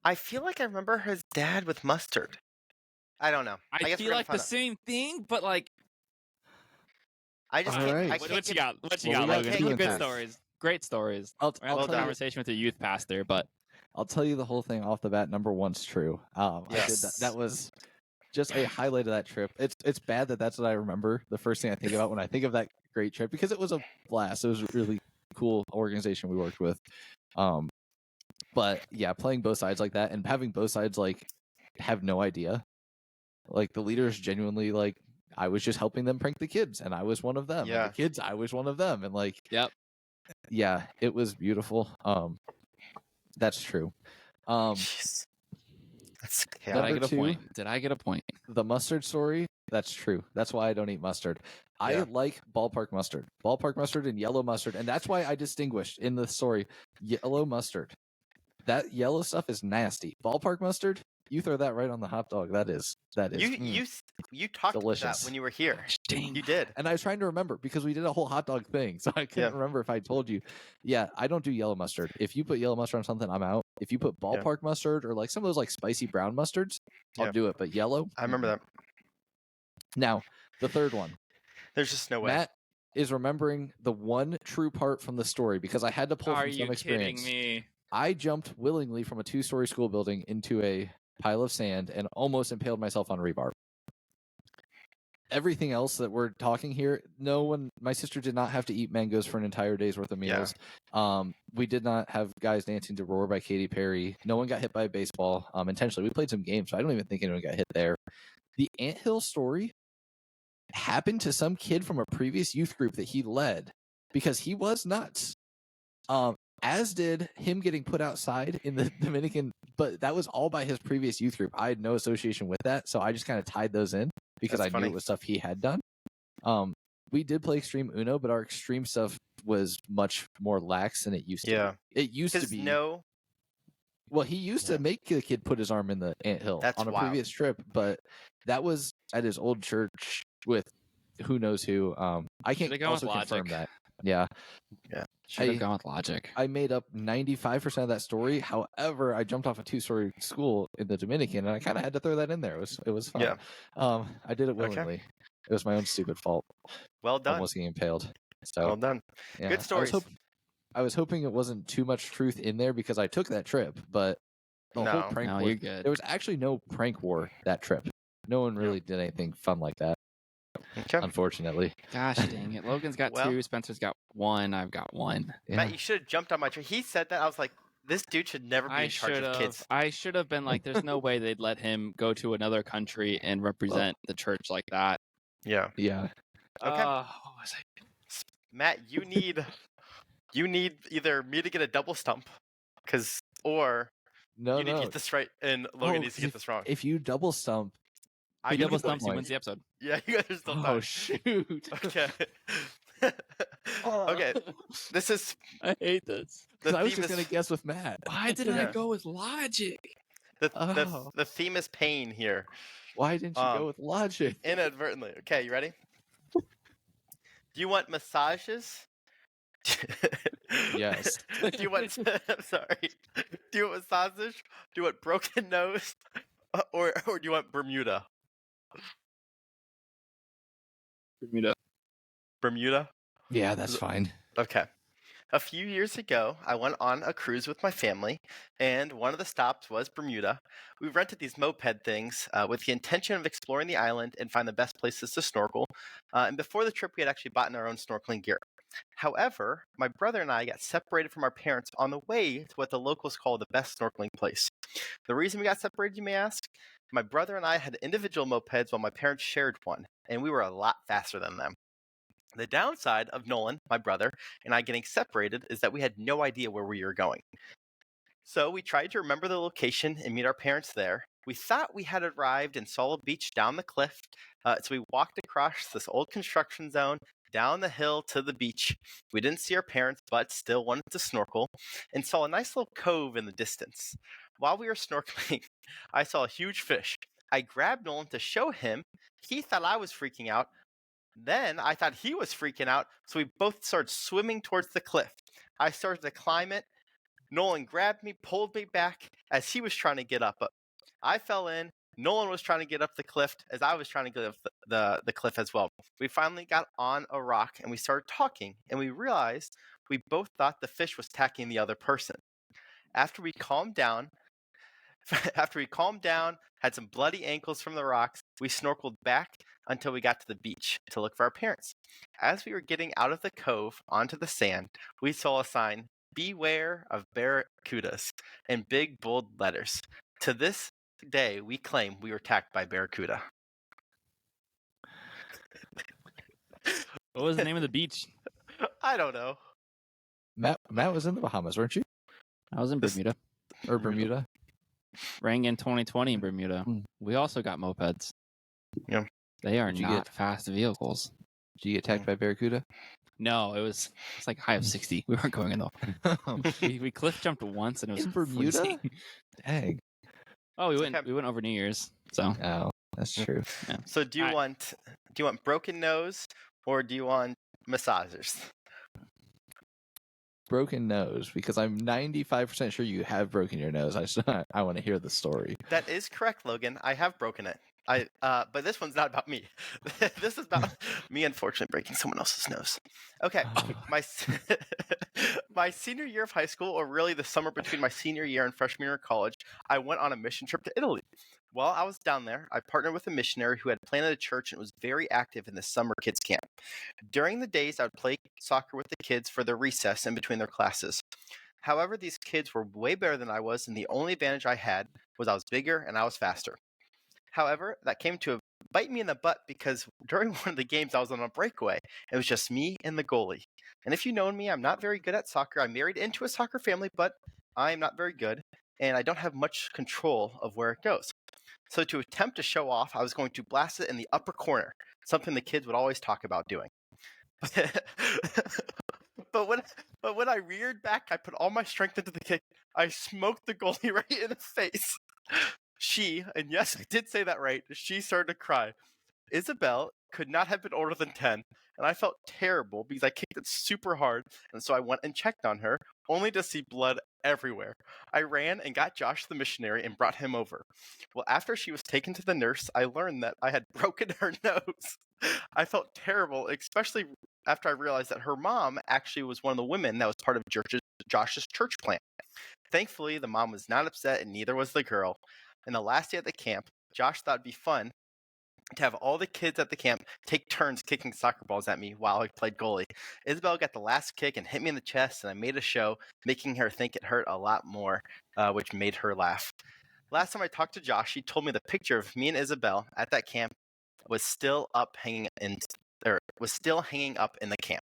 A: I feel like I remember his dad with mustard. I don't know.
B: I
A: guess
B: feel
A: we're gonna
B: like the
A: find out.
B: same thing, but like,
A: I just
C: All
A: can't.
C: right.
A: I
B: what
A: can't
B: you
A: get,
B: got? What you
C: Well,
B: got,
C: we got
B: Logan?
A: two
B: Some
A: in
B: good
A: past.
B: stories, great stories.
C: I'll
B: I had a
C: tell you.
B: conversation with a youth pastor, but
C: I'll tell you the whole thing off the bat. Number 1's true. I did that.
A: Yes.
C: That was just a highlight of that trip. It's bad that that's what I remember. The first thing I think about when I think of that great trip, because it was a blast. It was a really cool organization we worked with. But yeah, playing both sides like that and having both sides like have no idea. Like the leaders genuinely like I was just helping them prank the kids, and I was one of them.
A: Yeah.
C: And the kids, I was one of them, and like
B: yep.
C: yeah, it was beautiful. That's true.
A: Jeez. That's
B: Did
A: chaotic.
B: I
C: Number
B: get a
C: 2,
B: point? Did I get a point?
C: the mustard story, that's true. That's why I don't eat mustard. I
A: Yeah.
C: like ballpark mustard. Ballpark mustard and yellow mustard. And that's why I distinguished in the story yellow mustard. That yellow stuff is nasty. Ballpark mustard, you throw that right on the hot dog. That is
A: You talked about
C: delicious.
A: that when you were here.
B: Dang.
A: You did.
C: And I was trying to remember because we did a whole hot dog thing. So I couldn't remember if I told you. Yeah, I don't do yellow mustard. If you put yellow mustard on something, I'm out. If you put ballpark mustard or like some of those like spicy brown mustards, I'll
A: Yeah.
C: do it. But yellow,
A: I remember that.
C: Now, the third one.
A: There's just no way.
C: Matt is remembering the one true part from the story because I had to pull
B: Are
C: from some
B: you
C: experience.
B: kidding me?
C: I jumped willingly from a 2-story school building into a pile of sand and almost impaled myself on rebar. Everything else that we're talking here, my sister did not have to eat mangoes for an entire day's worth of meals. We did not have guys dancing to Roar by Katy Perry. No one got hit by a baseball intentionally. We played some games, so I don't even think anyone got hit there. The anthill story happened to some kid from a previous youth group that he led because he was nuts. As did him getting put outside in the Dominican, but that was all by his previous youth group. I had no association with that, so I just kind of tied those in because
A: That's
C: I
A: funny.
C: knew it was stuff he had done. We did play Extreme Uno, but our Extreme stuff was much more lax than it used to
A: Yeah.
C: be. It used to
A: Because
C: be. Well, he used to make the kid put his arm in the anthill
A: That's
C: on a
A: wild.
C: previous trip, but that was at his old church with who knows who. I can't
B: Should've gone with
C: also confirm
B: logic.
C: that. Yeah.
B: Should have gone with logic.
C: I made up 95% of that story. However, I jumped off a 2-story school in the Dominican, and I kind of had to throw that in there. It was fun.
A: Yeah.
C: I did it willingly. It was my own stupid fault.
A: Well done.
C: Almost getting impaled. So
A: Well done.
C: yeah.
A: Good stories.
C: I was hoping it wasn't too much truth in there because I took that trip, but the whole
A: No.
C: prank
B: No,
C: war,
B: you're good.
C: there was actually no prank war that trip. No one really did anything fun like that,
A: Okay.
C: unfortunately.
B: Gosh dang it. Logan's got
A: Well-
B: 2, Spencer's got 1, I've got 1.
C: Yeah.
A: Matt, you should have jumped on my tree. He said that. I was like, this dude should never be
B: I
A: in charge
B: should
A: of
B: have.
A: kids.
B: I should have been like, there's no way they'd let him go to another country and represent the church like that.
A: Yeah.
C: Yeah.
A: Okay.
B: What was I?
A: Matt, you need either me to get a double stump, or
C: No,
A: you need to
C: no.
A: get this right, and Logan needs to get this wrong.
C: If you double stump,
A: I
B: He
A: get
B: double
A: the point.
B: stumps, he wins the episode.
A: Yeah, you guys are still
C: oh
A: time.
C: shoot.
A: Okay. Okay. This is
B: I hate this.
A: the
C: I was
A: theme
C: just gonna
A: is
C: guess with Matt.
B: Why didn't
A: Yeah.
B: I go with logic?
C: Oh.
A: the theme is pain here.
C: Why didn't you go with logic?
A: Inadvertently. Okay, you ready? Do you want massages?
C: Yes.
A: Do you want? I'm sorry. Do you want massage? Do you want broken nose? Or do you want Bermuda? Bermuda?
C: Yeah, that's fine.
A: Okay. A few years ago, I went on a cruise with my family, and one of the stops was Bermuda. We rented these moped things with the intention of exploring the island and find the best places to snorkel. And before the trip, we had actually bought our own snorkeling gear. However, my brother and I got separated from our parents on the way to what the locals call the best snorkeling place. The reason we got separated, you may ask? My brother and I had individual mopeds while my parents shared one, and we were a lot faster than them. The downside of Nolan, my brother, and I getting separated is that we had no idea where we were going. So we tried to remember the location and meet our parents there. We thought we had arrived and saw a beach down the cliff, so we walked across this old construction zone, down the hill to the beach. We didn't see our parents, but still wanted to snorkel, and saw a nice little cove in the distance. While we were snorkeling, I saw a huge fish. I grabbed Nolan to show him. He thought I was freaking out. Then I thought he was freaking out, so we both started swimming towards the cliff. I started to climb it. Nolan grabbed me, pulled me back as he was trying to get up. I fell in. Nolan was trying to get up the cliff as I was trying to get up the cliff as well. We finally got on a rock and we started talking, and we realized we both thought the fish was attacking the other person. After we calmed down, had some bloody ankles from the rocks, we snorkeled back until we got to the beach to look for our parents. As we were getting out of the cove onto the sand, we saw a sign, "Beware of barracudas," in big bold letters. To this day, we claim we were attacked by barracuda.
B: What was the name of the beach?
A: I don't know.
C: Matt was in the Bahamas, weren't you?
B: I was in Bermuda.
C: Or Bermuda?
B: Rang in 2020 in Bermuda.
C: Hmm.
B: We also got mopeds.
A: Yeah.
B: They are
C: Did you
B: not
C: get-
B: fast vehicles.
C: Did you get attacked by barracuda?
B: No, it's like a high of 60. We weren't going in though. We cliff jumped once and it was
C: In Bermuda?
B: freezing.
C: Dang.
B: Oh, we
A: Okay.
B: went over New Year's. So
C: Oh, that's true.
A: So do you want broken nose or do you want massagers?
C: Broken nose, because I'm 95% sure you have broken your nose. I want to hear the story.
A: That is correct, Logan. I have broken it. But this one's not about me. This is about me, unfortunately, breaking someone else's nose. Okay, my senior year of high school, or really the summer between my senior year and freshman year of college, I went on a mission trip to Italy. While I was down there, I partnered with a missionary who had planted a church and was very active in the summer kids camp. During the days, I would play soccer with the kids for their recess in between their classes. However, these kids were way better than I was, and the only advantage I had was I was bigger and I was faster. However, that came to bite me in the butt because during one of the games I was on a breakaway. It was just me and the goalie. And if you know me, I'm not very good at soccer. I'm married into a soccer family, but I'm not very good, and I don't have much control of where it goes. So to attempt to show off, I was going to blast it in the upper corner, something the kids would always talk about doing. But when I reared back, I put all my strength into the kick. I smoked the goalie right in the face. She, and yes, I did say that right, she started to cry. Isabel could not have been older than 10, and I felt terrible because I kicked it super hard, and so I went and checked on her, only to see blood everywhere. I ran and got Josh the missionary and brought him over. Well, after she was taken to the nurse, I learned that I had broken her nose. I felt terrible, especially after I realized that her mom actually was one of the women that was part of Josh's church plant. Thankfully, the mom was not upset, and neither was the girl. And the last day at the camp, Josh thought it'd be fun to have all the kids at the camp take turns kicking soccer balls at me while I played goalie. Isabel got the last kick and hit me in the chest, and I made a show, making her think it hurt a lot more, which made her laugh. Last time I talked to Josh, he told me the picture of me and Isabel at that camp was still hanging up in the camp.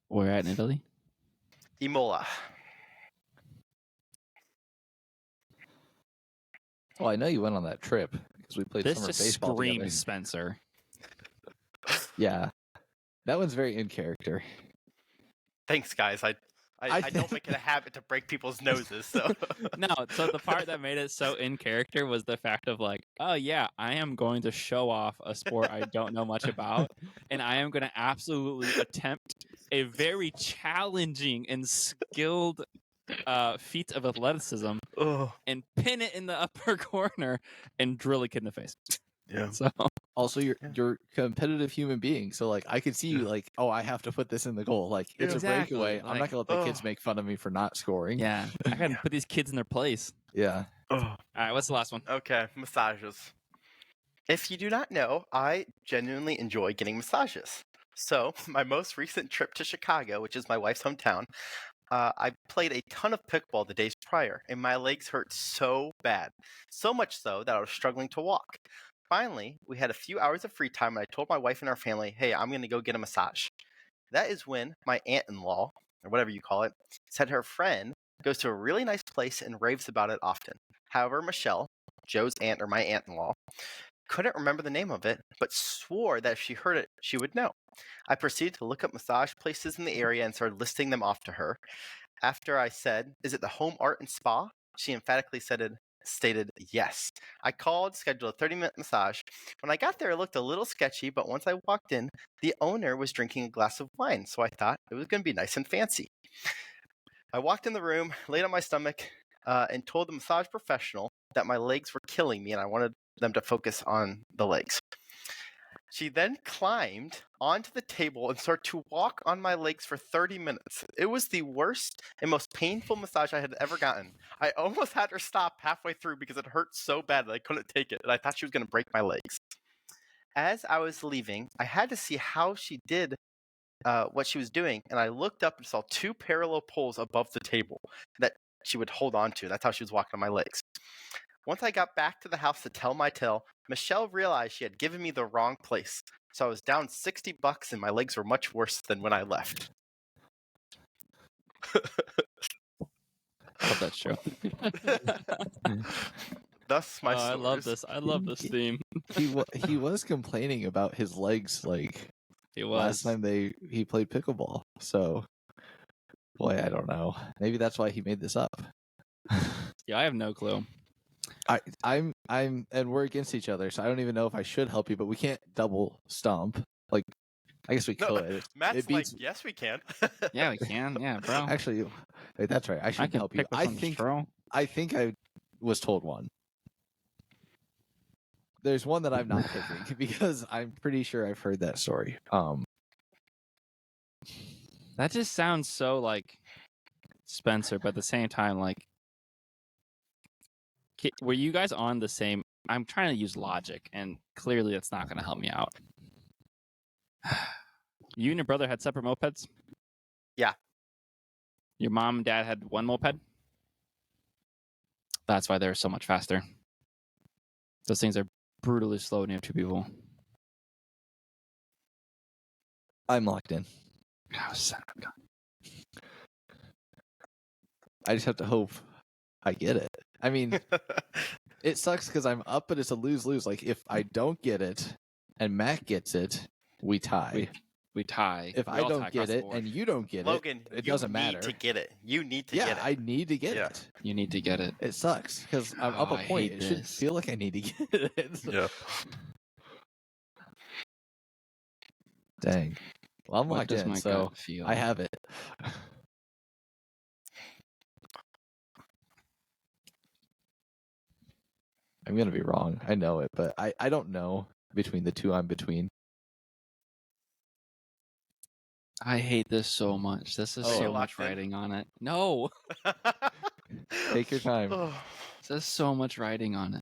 B: Where at in Italy?
A: Imola.
C: Well, I know you went on that trip because we played
B: This
C: summer
B: just
C: baseball
B: screams
C: together.
B: Spencer.
C: Yeah, that one's very in character.
A: Thanks, guys. I don't make it a habit to break people's noses. So
B: No, so the part that made it so in character was the fact of like, oh yeah, I am going to show off a sport I don't know much about, and I am going to absolutely attempt a very challenging and skilled feat of athleticism
A: oh,
B: and pin it in the upper corner and drill a kid in the face.
A: yeah.
B: So
C: Also, you're a competitive human being, so like I could see you like, oh, I have to put this in the goal. Like it's
B: Exactly,
C: a breakaway. I'm
B: like,
C: not gonna let the kids make fun of me for not scoring.
B: yeah, I gotta put these kids in their place.
C: Yeah.
A: Oh.
B: All right, what's the last one?
A: Okay, massages. If you do not know, I genuinely enjoy getting massages. So, my most recent trip to Chicago, which is my wife's hometown, I played a ton of pickleball the days prior, and my legs hurt so bad. So much so that I was struggling to walk. Finally, we had a few hours of free time, and I told my wife and our family, hey, I'm going to go get a massage. That is when my aunt in law, or whatever you call it, said her friend goes to a really nice place and raves about it often. However, Michelle, Joe's aunt or my aunt in law, couldn't remember the name of it, but swore that if she heard it, she would know. I proceeded to look up massage places in the area and started listing them off to her. After I said, is it the Home Art and Spa? She emphatically stated yes. I called, scheduled a 30-minute massage. When I got there, it looked a little sketchy, but once I walked in, the owner was drinking a glass of wine, so I thought it was going to be nice and fancy. I walked in the room, laid on my stomach, and told the massage professional that my legs were killing me and I wanted them to focus on the legs. She then climbed onto the table and started to walk on my legs for 30 minutes. It was the worst and most painful massage I had ever gotten. I almost had her stop halfway through because it hurt so bad that I couldn't take it, and I thought she was going to break my legs. As I was leaving, I had to see how she did what she was doing, and I looked up and saw two parallel poles above the table that she would hold on to. That's how she was walking on my legs. Once I got back to the house to tell my tale, Michelle realized she had given me the wrong place. So I was down $60 and my legs were much worse than when I left.
B: I hope that's true.
A: Thus my stories.
B: I love this. I love this theme.
C: He was complaining about his legs like
B: He
C: last
B: was.
C: time he played pickleball. So, boy, I don't know. Maybe that's why he made this up.
B: Yeah, I have no clue.
C: I'm and we're against each other, so I don't even know if I should help you, but we can't double stomp. Like, I guess we
A: No,
C: could.
A: Matt's
C: It beats-
A: like, yes, we can.
B: Yeah, we can. Yeah, bro.
C: Actually, wait, that's right. I should
B: can
C: help you.
B: pick up on the straw.
C: I think I was told one. There's one that I'm not picking because I'm pretty sure I've heard that story.
B: That just sounds so like Spencer, but at the same time, like, were you guys on the same? I'm trying to use logic, and clearly that's not going to help me out. You and your brother had separate mopeds?
A: Yeah.
B: Your mom and dad had one moped? That's why they're so much faster. Those things are brutally slow when you have two people.
C: I'm locked in.
B: Oh, son of a gun.
C: I just have to hope I get it. I mean, it sucks because I'm up, but it's a lose-lose. Like, if I don't get it and Matt gets it, we tie.
B: We tie.
C: If
B: We
C: I
B: all tie
C: don't
B: across
C: get
B: the
C: it
B: board.
C: and you don't get
A: Logan,
C: it doesn't matter.
A: You need to get it. You need to get it.
C: I need to get
A: Yeah.
C: it.
B: You need to get it.
C: It sucks because I'm up a
B: I
C: point.
B: hate
C: It should
B: this.
C: feel like I need to get it.
A: Yeah.
C: Dang. Well, I'm
B: What
C: locked
B: does
C: in,
B: my
C: so
B: gut feel?
C: I have it. I'm gonna be wrong. I know it, but I don't know between the two I'm between.
B: I hate this so much. This is
C: Oh.
B: so
A: You're
B: much
A: locked in?
B: writing on it. No,
C: Take your time.
A: Oh.
B: there's so much writing on it.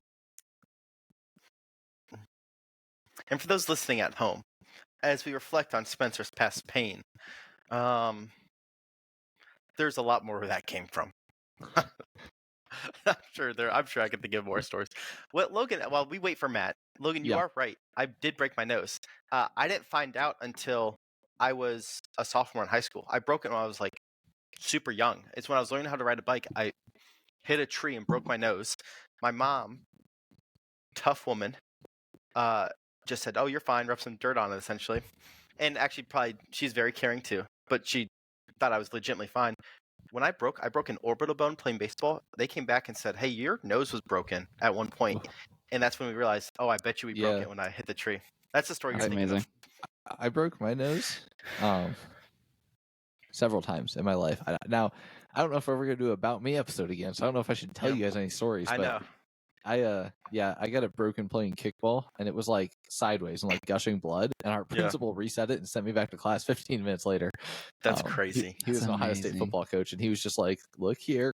A: And for those listening at home, as we reflect on Spencer's past pain, there's a lot more where that came from. I'm sure I could think of more stories. Well, Logan, while we wait for Matt, Logan, you
C: Yeah.
A: are right. I did break my nose. I didn't find out until I was a sophomore in high school. I broke it when I was like super young. It's when I was learning how to ride a bike. I hit a tree and broke my nose. My mom, tough woman, just said, "Oh, you're fine. Rub some dirt on it," essentially. And actually, probably she's very caring too. But she thought I was legitimately fine. When I broke an orbital bone playing baseball. They came back and said, "Hey, your nose was broken at one point," and that's when we realized, "Oh, I bet you we broke
C: Yeah.
A: it when I hit the tree." That's the story
B: That's
A: you're thinking
B: amazing.
C: I broke my nose several times in my life. Now, I don't know if we're ever going to do a About Me episode again, so I don't know if I should tell
A: Yeah.
C: you guys any stories.
A: of. I
C: but
A: know.
C: I got it broken playing kickball, and it was like sideways and like gushing blood, and our
A: Yeah.
C: principal reset it and sent me back to class 15 minutes later.
A: That's crazy.
C: He was
B: That's
C: an Ohio State
B: amazing.
C: football coach, and he was just like, "Look here,"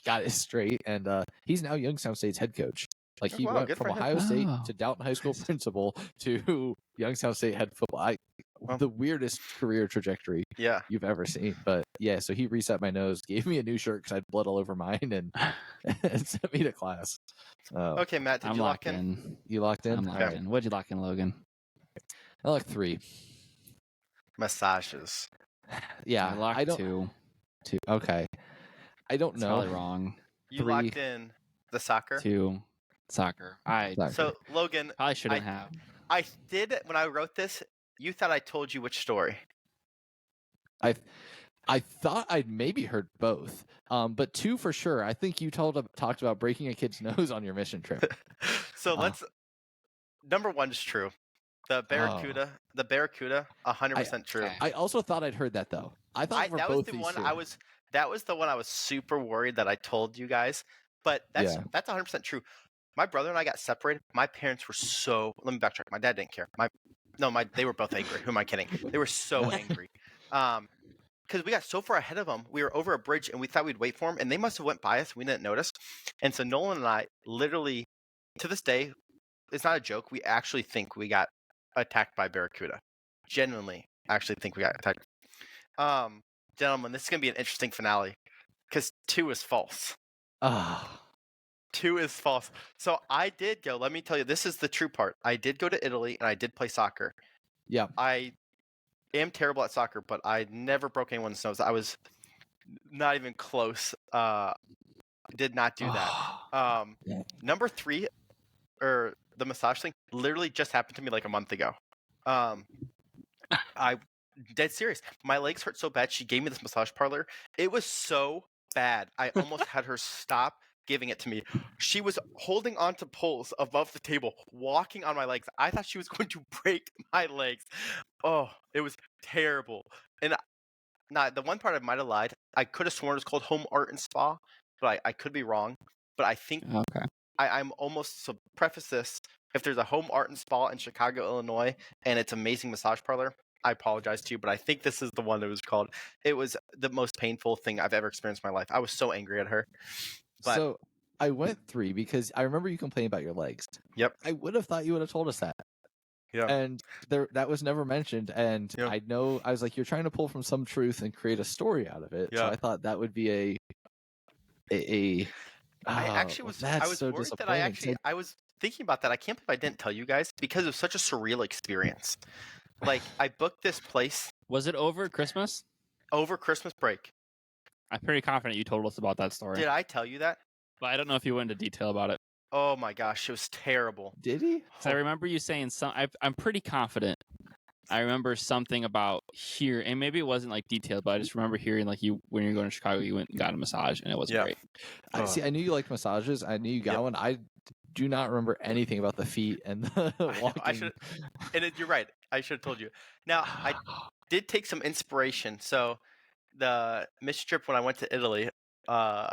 C: got it straight, and he's now Youngstown State's head coach. Like, he
A: Oh, wow,
C: went
A: good
C: from
A: for him.
C: Ohio State
B: Oh,
C: to Downton High School
B: nice.
C: principal to Youngstown State head football.
A: Well.
C: the weirdest career trajectory
A: Yeah.
C: you've ever seen. But yeah, so he reset my nose, gave me a new shirt because I had blood all over mine, and sent me to class.
A: Okay, Matt, did
B: I'm
A: you lock
B: locked
A: in?
B: in.
C: You locked in?
B: I'm locked
A: Okay.
B: in. What'd you lock in, Logan?
C: I locked 3.
A: Massages.
C: Yeah,
B: I locked
C: I don't.
B: 2.
C: 2. Okay, I don't
B: It's
C: know.
B: probably wrong.
A: You
C: 3.
A: locked in the soccer.
B: 2. Soccer. I
C: Soccer.
A: So Logan,
B: probably shouldn't have.
A: I did when I wrote this. You thought I told you which story.
C: I thought I'd maybe heard both, but 2 for sure. I think you talked about breaking a kid's nose on your mission trip.
A: So let's. Number 1 is true. The Barracuda. The Barracuda. 100% true.
B: Okay.
C: I also thought I'd heard that though. I thought for
A: That
C: both
A: was the
C: these
A: one
C: 2.
A: That was the one I was super worried that I told you guys. But that's 100% true. My brother and I got separated. My parents were so. Let me backtrack. My dad didn't care. They were both angry. Who am I kidding? They were so angry. Because we got so far ahead of them. We were over a bridge and we thought we'd wait for them, and they must have went by us. We didn't notice. And so Nolan and I literally, to this day, it's not a joke. We actually think we got attacked by Barracuda. Genuinely, actually think we got attacked. Gentlemen, this is gonna be an interesting finale because 2 is false. 2 is false. So I did go. Let me tell you, this is the true part. I did go to Italy and I did play soccer.
C: Yeah.
A: I am terrible at soccer, but I never broke anyone's nose. I was not even close. Did not do that. Number 3, or the massage thing, literally just happened to me like a month ago. I dead serious. My legs hurt so bad. She gave me this massage parlor. It was so bad. I almost had her stop giving it to me. She was holding onto poles above the table, walking on my legs. I thought she was going to break my legs. Oh, it was terrible. And the one part I might have lied. I could have sworn it was called Home Art and Spa, but I could be wrong. But I think I'm almost, so preface this, if there's a Home Art and Spa in Chicago, Illinois, and it's amazing massage parlor, I apologize to you, but I think this is the one that was called. It was the most painful thing I've ever experienced in my life. I was so angry at her. But,
C: so I went 3 because I remember you complaining about your legs.
A: Yep.
C: I would have thought you would have told us that.
A: Yeah.
C: And that was never mentioned. And I know, I was like, you're trying to pull from some truth and create a story out of it. Yeah. So I thought that would be I actually was. I was so worried that I was thinking about that. I can't believe I didn't tell you guys because it was such a surreal experience. Like, I booked this place.
B: Was it over Christmas?
A: Over Christmas break.
B: I'm pretty confident you told us about that story.
A: Did I tell you that?
B: But I don't know if you went into detail about it.
A: Oh my gosh, it was terrible.
C: Did he?
B: So I remember you saying I'm pretty confident. I remember something about here, and maybe it wasn't like detailed, but I just remember hearing like when you were going to Chicago, you went and got a massage, and it wasn't great.
C: See, I knew you liked massages. I knew you got one. I do not remember anything about the feet and the walking.
A: You're right. I should have told you. Now, I did take some inspiration. So the mission trip when I went to Italy, I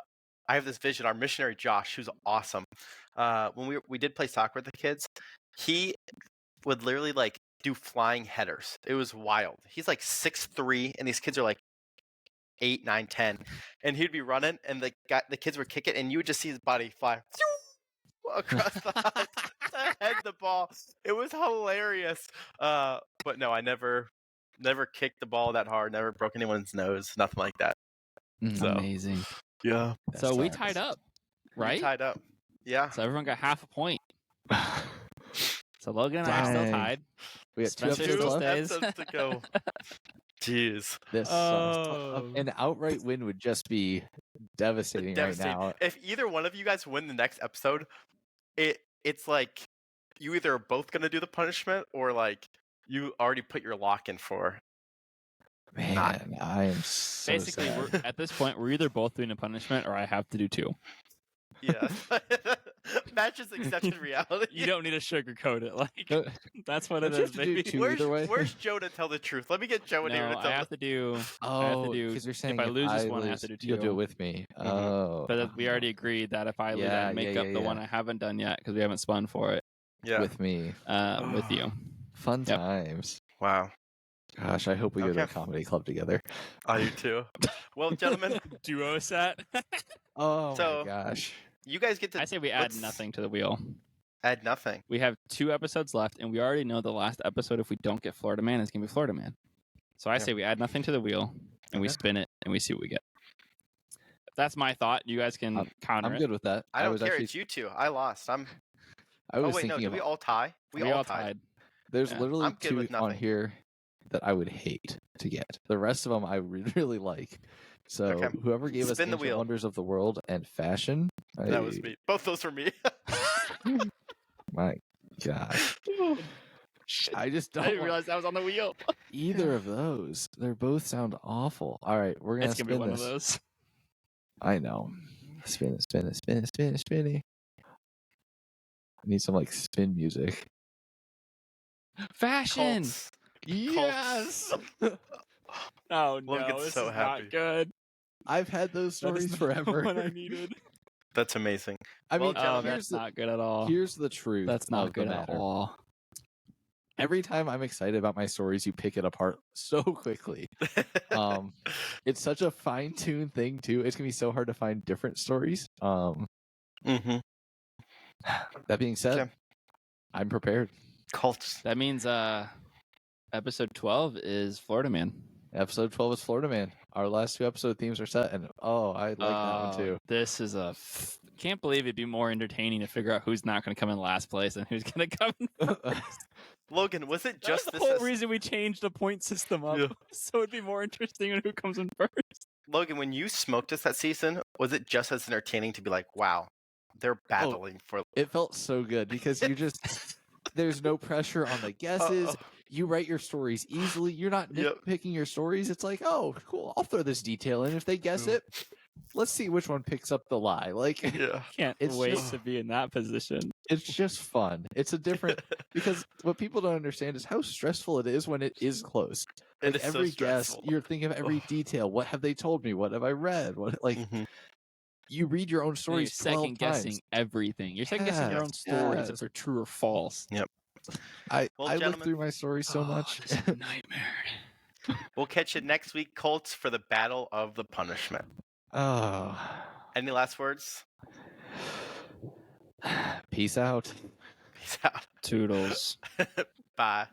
A: have this vision. Our missionary Josh, who's awesome, when we did play soccer with the kids, he would literally like do flying headers. It was wild. He's like 6'3", and these kids are like 8, 9, 10, and he'd be running, and the kids would kick it, and you would just see his body fly across the to head the ball. It was hilarious. But no, I never kicked the ball that hard. Never broke anyone's nose. Nothing like that. So,
B: amazing.
A: Yeah.
B: So we tied up, right?
A: We tied up. Yeah.
B: So everyone got half a point. So Logan and I are still tied.
C: We have 2
A: episodes to go. Jeez.
C: This an outright win would just be devastating right now.
A: If either one of you guys win the next episode, it's like you either are both going to do the punishment or like you already put your lock in for.
C: Man, I am so
B: basically
C: sad.
B: at this point we're either both doing a punishment or I have to do 2.
A: Yeah. That's just accepted reality.
B: You don't need to sugarcoat it. Like that's what it is, baby.
A: Where's Joe to tell the truth? Let me get Joe in here to tell
B: I have to do.
C: Because you're saying
B: if I lose this one, I have to do 2.
C: You'll do it with me.
B: Mm-hmm. Oh, but we already agreed that if I lose, I make up the one I haven't done yet because we haven't spun for it.
A: Yeah,
C: with me,
B: with you.
C: Fun times.
A: Wow.
C: Gosh, I hope we go to a comedy club together.
A: I do too. Well, gentlemen,
B: duo set.
C: My gosh.
A: You guys get to.
B: I say we add nothing to the wheel.
A: Add nothing.
B: We have 2 episodes left, and we already know the last episode, if we don't get Florida Man, is going to be Florida Man. So I say we add nothing to the wheel, and we spin it, and we see what we get. That's my thought. You guys can counter
C: I'm
B: it.
C: good with that.
A: I don't care. It's you two. I lost.
C: I
A: Oh
C: was
A: wait, no.
C: thinking
A: Did we all tie?
B: We all tied.
C: There's
B: Yeah.
C: literally
A: I'm good
C: 2
A: with
C: on
A: nothing.
C: here that I would hate to get. The rest of them I really like. So
A: Okay.
C: whoever gave us
A: Spin the
C: Ancient
A: wheel.
C: Wonders of the World and Fashion,
A: That was me. Both those were me.
C: My gosh. I just don't
B: I didn't
C: want
B: realize that was on the wheel.
C: either of those. They both sound awful. All right, we're gonna
B: It's going to be
C: spin
B: one
C: this.
B: of those.
C: I know. Spin it, spin it, spin it, spin it, spin it. I need some like spin music.
B: Fashion.
A: Colts.
C: Yes.
B: Oh, no.
A: Logan's
B: This
A: so
B: is
A: happy.
B: not good.
C: I've had those
B: That is
C: stories
B: not
C: forever.
B: What I needed.
A: That's amazing.
C: I
A: Well,
C: mean,
A: gentlemen,
B: That's not good at all.
C: here's the truth.
B: That's not
C: of the
B: good at
C: matter.
B: all.
C: Every time I'm excited about my stories, you pick it apart so quickly. It's such a fine-tuned thing too. It's gonna be so hard to find different stories.
A: Mm-hmm.
C: That being said,
A: Okay.
C: I'm prepared.
A: Colts.
B: That means episode 12 is Florida Man.
C: Episode 12 is Florida Man. Our last 2 episode themes are set, and I like that one too.
B: This is can't believe it'd be more entertaining to figure out who's not going to come in last place and who's going to come in first.
A: Logan, was it just
B: That's the
A: this?
B: whole reason we changed the point system up.
A: Yeah.
B: So it'd be more interesting on who comes in first.
A: Logan, when you smoked us that season, was it just as entertaining to be like, wow, they're battling for?
C: It felt so good because you just there's no pressure on the guesses.
A: Uh-oh.
C: You write your stories easily. You're not
A: Yep.
C: nitpicking your stories. It's like, oh, cool. I'll throw this detail in. If they guess
A: Yeah.
C: it, let's see which one picks up the lie. Like,
A: Yeah.
B: Can't
C: It's
B: wait
C: just-
B: to be in that position.
C: it's just fun. It's a different because what people don't understand is how stressful it is when it is close.
A: It
C: Like
A: is so
C: every guess,
A: stressful.
C: you're thinking of every
A: Ugh.
C: detail. What have they told me? What have I read? What like
A: Mhm.
C: you read your own
B: You're
C: stories 12
B: second guessing
C: times.
B: everything. You're second guessing your own
C: Yes,
B: stories
C: yes.
B: if they're true or false.
C: I
A: Well,
C: look
A: gentlemen-
C: through my stories so much.
B: This is a nightmare.
A: We'll catch you next week, Colts, for the Battle of the Punishment.
C: Oh.
A: Any last words?
C: Peace out.
A: Peace out.
B: Toodles.
A: Bye.